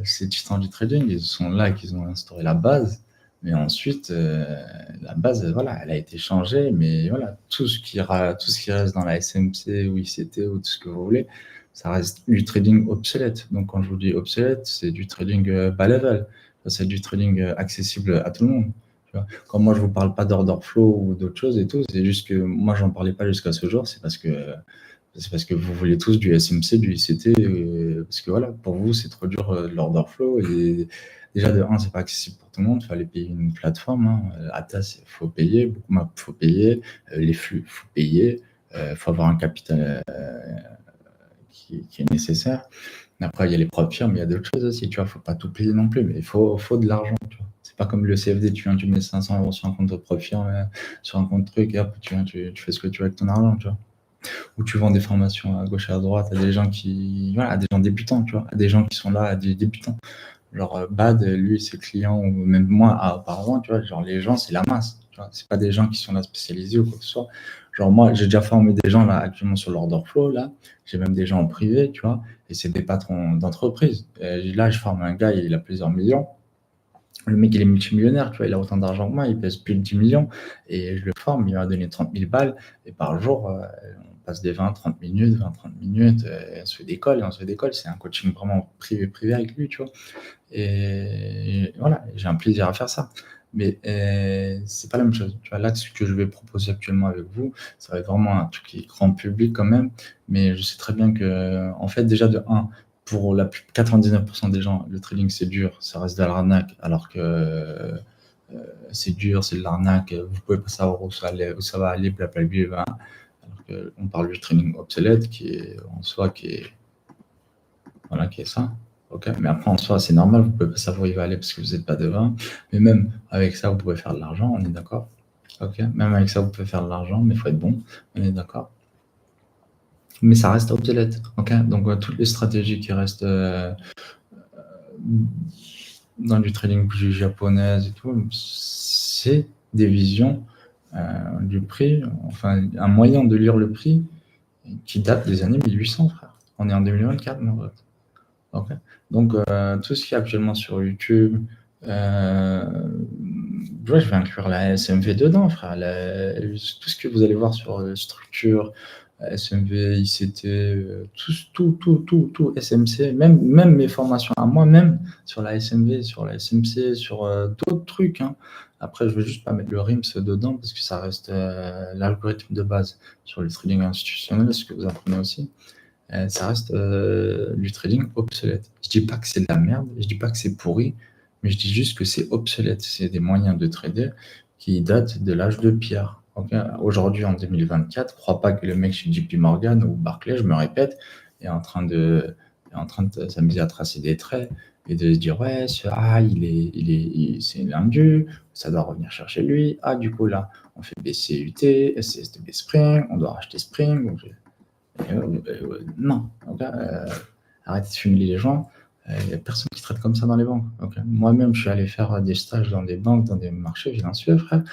ces titans du trading, ils sont là qu'ils ont instauré la base. Mais ensuite, la base, voilà, elle a été changée. Mais voilà, tout ce qui reste dans la SMC ou ICT ou tout ce que vous voulez, ça reste du trading obsolète. Donc, quand je vous dis obsolète, c'est du trading bas level. C'est du trading accessible à tout le monde. Tu vois. Quand moi, je vous parle pas d'order flow ou d'autres choses et tout, c'est juste que moi, j'en parlais pas jusqu'à ce jour. C'est parce que vous voulez tous du SMC, du ICT, parce que voilà, pour vous, c'est trop dur l'order flow. Et déjà, de 1, c'est pas accessible pour tout le monde. Il fallait payer une plateforme. Hein. Atas, il faut payer. Bookmap, il faut payer. Les flux, il faut payer. Il faut avoir un capital qui est nécessaire. Après, il y a les propres firmes, il y a d'autres choses aussi, tu vois, faut pas tout payer non plus, mais il faut de l'argent, tu vois. C'est pas comme le CFD, tu viens, tu mets 500 € sur un compte de propre firme, sur un compte truc, et après tu viens, tu fais ce que tu veux avec ton argent, tu vois. Ou tu vends des formations à gauche et à droite à des gens qui, voilà, à des gens débutants, tu vois, à des gens qui sont là, à des débutants. Genre Bad, lui, ses clients, ou même moi auparavant, tu vois, genre les gens, c'est la masse, tu vois, c'est pas des gens qui sont là spécialisés ou quoi que ce soit. Genre moi, j'ai déjà formé des gens là actuellement sur l'order flow, là, j'ai même des gens en privé, tu vois, et c'est des patrons d'entreprise. Là, je forme un gars, il a plusieurs millions. Le mec, il est multimillionnaire, tu vois, il a autant d'argent que moi, il pèse plus de 10 millions, et je le forme, il m'a donné 30 000 balles, et par jour, on passe des 20-30 minutes, 20-30 minutes, on se fait des calls, et on se fait des calls, c'est un coaching vraiment privé avec lui, tu vois. Et voilà, j'ai un plaisir à faire ça. Mais c'est pas la même chose. Tu vois, là, ce que je vais proposer actuellement avec vous, ça va être vraiment un truc qui est grand public quand même. Mais je sais très bien que, en fait, déjà de un, pour 99% des gens, le trading c'est dur, ça reste de l'arnaque, alors que c'est dur, c'est de l'arnaque, vous pouvez pas savoir où ça va aller, blablabla. Alors que on parle du trading obsolète qui est en soi voilà, qui est ça. Ok, mais après, en soi, c'est normal, vous pouvez pas savoir où il va aller parce que vous n'êtes pas devin. Mais même avec ça, vous pouvez faire de l'argent, on est d'accord. Ok, même avec ça, vous pouvez faire de l'argent, mais il faut être bon, on est d'accord. Mais ça reste obsolète. Ok, donc toutes les stratégies qui restent dans du trading plus japonaise et tout, c'est des visions du prix, enfin, un moyen de lire le prix qui date des années 1800, frère. On est en 2024, mon pote. Ok. Donc, tout ce qui est actuellement sur YouTube, ouais, je vais inclure la SMV dedans, frère. Tout ce que vous allez voir sur structure, SMV, ICT, tout, SMC, même mes formations à moi-même sur la SMV, sur la SMC, sur d'autres trucs, hein. Après, je veux juste pas mettre le RIMS dedans parce que ça reste l'algorithme de base sur le trading institutionnel, ce que vous apprenez aussi. Ça reste du trading obsolète. Je dis pas que c'est de la merde, je dis pas que c'est pourri, mais je dis juste que c'est obsolète. C'est des moyens de trader qui datent de l'âge de pierre. Ok. Aujourd'hui, en 2024, crois pas que le mec chez JP Morgan ou Barclays, je me répète, est en train de s'amuser à tracer des traits et de se dire ouais, c'est l'indu, ça doit revenir chercher lui. Ah, du coup là, on fait baisser UT, SCSTB Spring, on doit racheter Spring. Donc, non, donc arrêtez de fumer les gens. Il n'y a personne qui traite comme ça dans les banques. Okay. Moi-même, je suis allé faire des stages dans des banques, dans des marchés financiers, frère,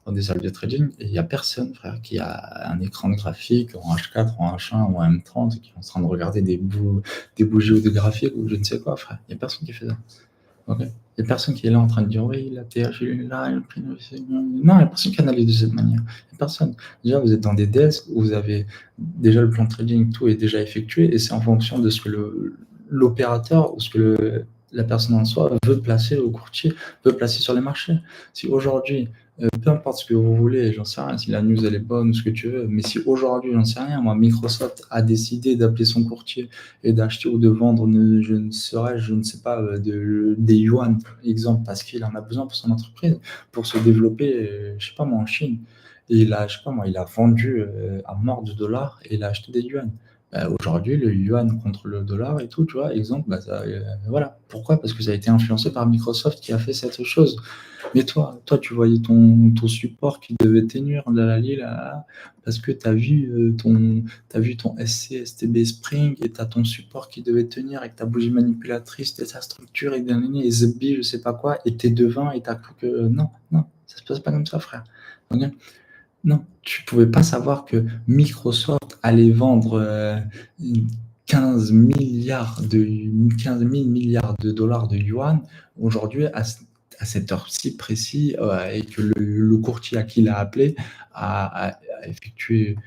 dans des salles de trading, et il n'y a personne, frère, qui a un écran de graphique en H4, en H1 ou en M30, qui est en train de regarder des bougies ou des graphiques ou je ne sais quoi, frère. Il n'y a personne qui fait ça. Okay. Il n'y a personne qui est là en train de dire oui, la TH, il est là, le prix, non, il n'y a personne qui analyse de cette manière. Il n'y a personne. Déjà, vous êtes dans des desks où vous avez déjà le plan de trading, tout est déjà effectué et c'est en fonction de ce que l'opérateur ou ce que la personne en soi veut placer au courtier, veut placer sur les marchés. Si aujourd'hui, peu importe ce que vous voulez, j'en sais rien, si la news elle est bonne ou ce que tu veux, mais si aujourd'hui, j'en sais rien, moi, Microsoft a décidé d'appeler son courtier et d'acheter ou de vendre, je ne sais pas, des yuan, exemple, parce qu'il en a besoin pour son entreprise, pour se développer, je sais pas moi, en Chine. Et je sais pas moi, il a vendu à mort de dollars et il a acheté des yuan. Aujourd'hui, le yuan contre le dollar et tout, tu vois, exemple, voilà. Pourquoi? Parce que ça a été influencé par Microsoft qui a fait cette chose. Mais toi, tu voyais ton support qui devait tenir là, parce que tu as vu ton SC, STB Spring et tu as ton support qui devait tenir avec ta bougie manipulatrice, et sa structure et ZB, je sais pas quoi, et t'es devant et tu as cru que non, ça se passe pas comme ça, frère. Ok. Non, tu pouvais pas savoir que Microsoft allait vendre 15 milliards de 15 000 milliards de dollars de yuan aujourd'hui à cette heure-ci précis et que le courtier à qui il a appelé a effectué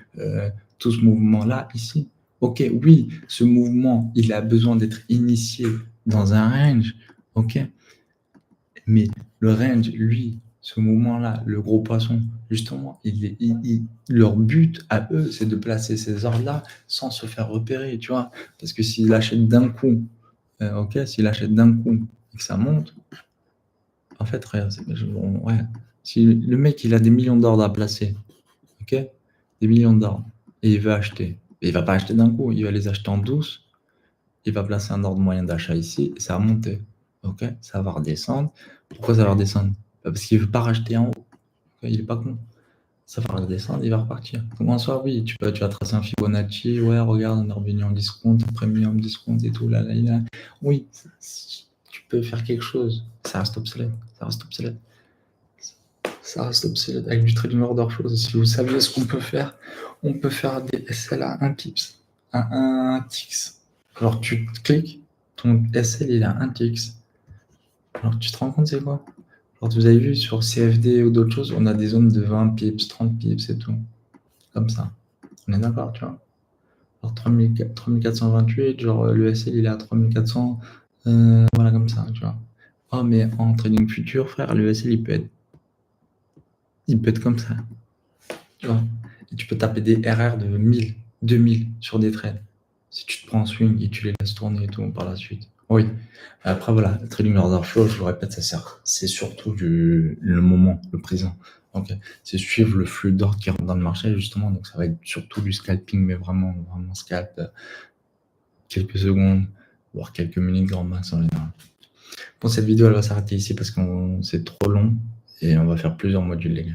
tout ce mouvement-là ici. Ok, oui, ce mouvement, il a besoin d'être initié dans un range, ok, mais le range, lui, ce mouvement-là, le gros poisson, justement, leur but à eux, c'est de placer ces ordres-là sans se faire repérer, tu vois. Parce que s'il achète d'un coup, s'il achète d'un coup et que ça monte, en fait, regarde, ouais, si le mec, il a des millions d'ordres à placer, ok, des millions d'ordres, et il veut acheter, Et il va pas acheter d'un coup, il va les acheter en douce. Il va placer un ordre moyen d'achat ici et ça va monter. Ok, ça va redescendre. Pourquoi ça va redescendre? Parce qu'il veut pas racheter en haut. Il est pas con. Ça va redescendre, il va repartir. Donc en soi, oui, tu vas tracer un Fibonacci. Ouais, regarde, on est revenu en discount, en premium discount et tout. Là, là, là. Oui, tu peux faire quelque chose. Ça reste obsolète. Ça reste obsolète. Ça reste obsolète. Avec du trading order flow, si vous saviez ce qu'on peut faire, on peut faire des SL à 1 pips, à 1 tix. Alors tu cliques, ton SL il est à 1 tix. Alors tu te rends compte c'est quoi? Alors vous avez vu sur CFD ou d'autres choses, on a des zones de 20 pips, 30 pips et tout. Comme ça. On est d'accord, tu vois? Alors 3428, genre le SL il est à 3400, voilà comme ça, tu vois? Oh mais en trading futur, frère, le SL il peut être comme ça. Tu vois, et tu peux taper des RR de 1000, 2000 sur des trades. Si tu te prends en swing et tu les laisses tourner et tout par la suite. Oui. Après, voilà, le trading order flow, je vous répète, ça sert. C'est surtout le moment, le présent. Ok. C'est suivre le flux d'ordre qui rentre dans le marché, justement. Donc, ça va être surtout du scalping, mais vraiment, vraiment scalp. Quelques secondes, voire quelques minutes grand max en général. Bon, cette vidéo, elle va s'arrêter ici parce que c'est trop long et on va faire plusieurs modules, les gars.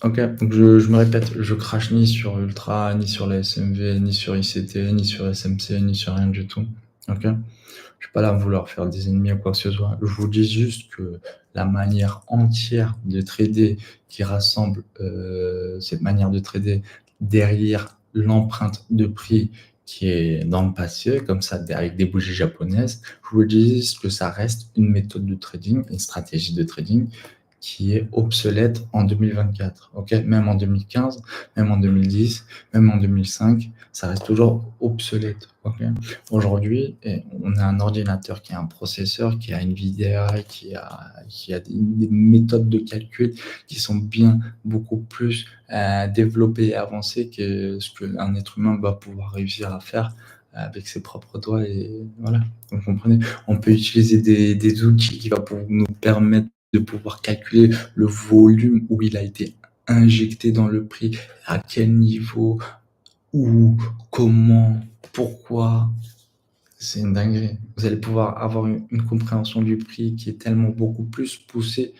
Ok, donc je me répète, je crache ni sur Ultra, ni sur la SMV, ni sur ICT, ni sur SMC, ni sur rien du tout. Ok, je suis pas là à vouloir faire des ennemis ou quoi que ce soit. Je vous dis juste que la manière entière de trader qui rassemble cette manière de trader derrière l'empreinte de prix qui est dans le passé, comme ça, avec des bougies japonaises, je vous dis juste que ça reste une méthode de trading, une stratégie de trading qui est obsolète en 2024. Ok, même en 2015, même en 2010, même en 2005, ça reste toujours obsolète. Ok, aujourd'hui, on a un ordinateur qui a un processeur, qui a NVIDIA, qui a des méthodes de calcul qui sont bien beaucoup plus développées et avancées que ce qu'un être humain va pouvoir réussir à faire avec ses propres doigts. Et voilà, vous comprenez, on peut utiliser des outils qui vont nous permettre de pouvoir calculer le volume où il a été injecté dans le prix, à quel niveau, où, comment, pourquoi. C'est une dinguerie. Vous allez pouvoir avoir une compréhension du prix qui est tellement beaucoup plus poussée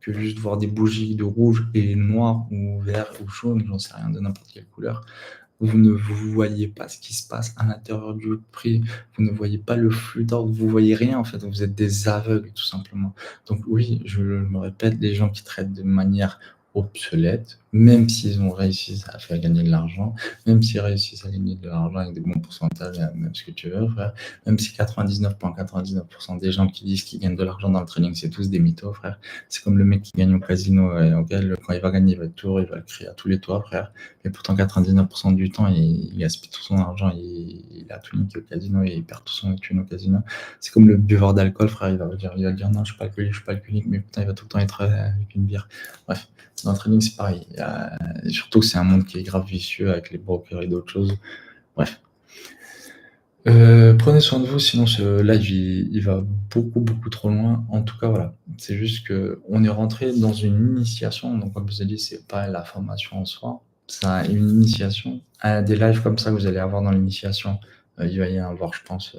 que juste voir des bougies de rouge et noir ou vert ou jaune, j'en sais rien, de n'importe quelle couleur. Vous ne vous voyez pas ce qui se passe à l'intérieur du prix, vous ne voyez pas le flux d'ordre, vous voyez rien en fait, vous êtes des aveugles tout simplement. Donc oui, je me répète, les gens qui traitent de manière obsolète, même s'ils ont réussi à faire gagner de l'argent, même s'ils réussissent à gagner de l'argent avec des bons pourcentages, même ce que tu veux, frère, même si 99,99% des gens qui disent qu'ils gagnent de l'argent dans le trading, c'est tous des mythos, frère. C'est comme le mec qui gagne au casino, quand il va gagner, il va le crier à tous les toits, frère. Et pourtant, 99% du temps, il gaspille tout son argent, il a tout niqué au casino et il perd tout son thune au casino. C'est comme le buveur d'alcool, frère, il va dire non, je suis pas alcoolique, mais putain, il va tout le temps être avec une bière. Bref, dans le trading, c'est pareil. Et surtout que c'est un monde qui est grave vicieux avec les brokers et d'autres choses. Bref. Prenez soin de vous, sinon ce live il va beaucoup beaucoup trop loin. En tout cas, voilà, c'est juste que on est rentré dans une initiation. Donc, comme je vous ai dit, c'est pas la formation en soi, c'est une initiation. Des lives comme ça que vous allez avoir dans l'initiation, il va y avoir, je pense,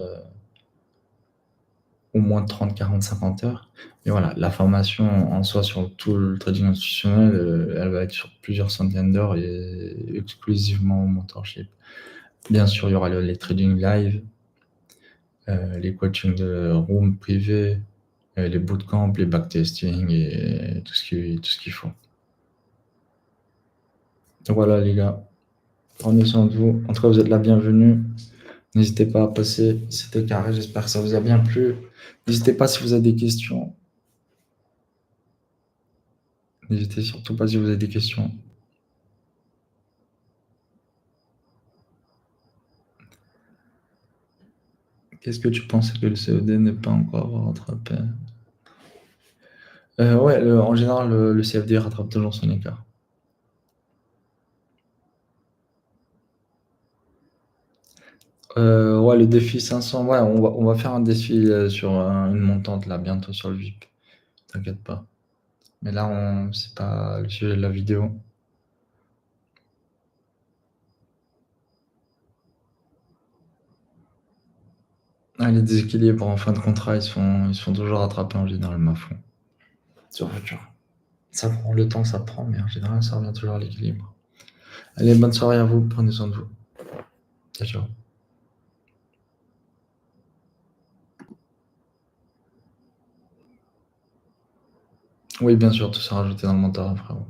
au moins 30, 40, 50 heures. Et voilà, la formation en soi sur tout le trading institutionnel, elle va être sur plusieurs centaines d'heures et exclusivement au mentorship. Bien sûr, il y aura les trading live, les coachings de room privé, les bootcamps, les backtesting et tout ce qu'il faut. Donc voilà les gars, prenez soin de vous. En tout cas, vous êtes la bienvenue. N'hésitez pas à passer. C'était carré, j'espère que ça vous a bien plu. N'hésitez pas si vous avez des questions. N'hésitez surtout pas si vous avez des questions. Qu'est-ce que tu penses que le CED n'est pas encore rattrapé? Ouais, en général, le CFD rattrape toujours son écart. Ouais, le défi 500, ouais, on va faire un défi sur une montante là, bientôt sur le VIP. T'inquiète pas. Mais là, c'est pas le sujet de la vidéo. Ah, les déséquilibres en fin de contrat, ils sont toujours rattrapés en général, ma foi. Sur voiture. Ça prend le temps, ça prend, mais en général, ça revient toujours à l'équilibre. Allez, bonne soirée à vous, prenez soin de vous. Ciao, ciao. Oui, bien sûr, tout sera rajouté dans le montant, frérot.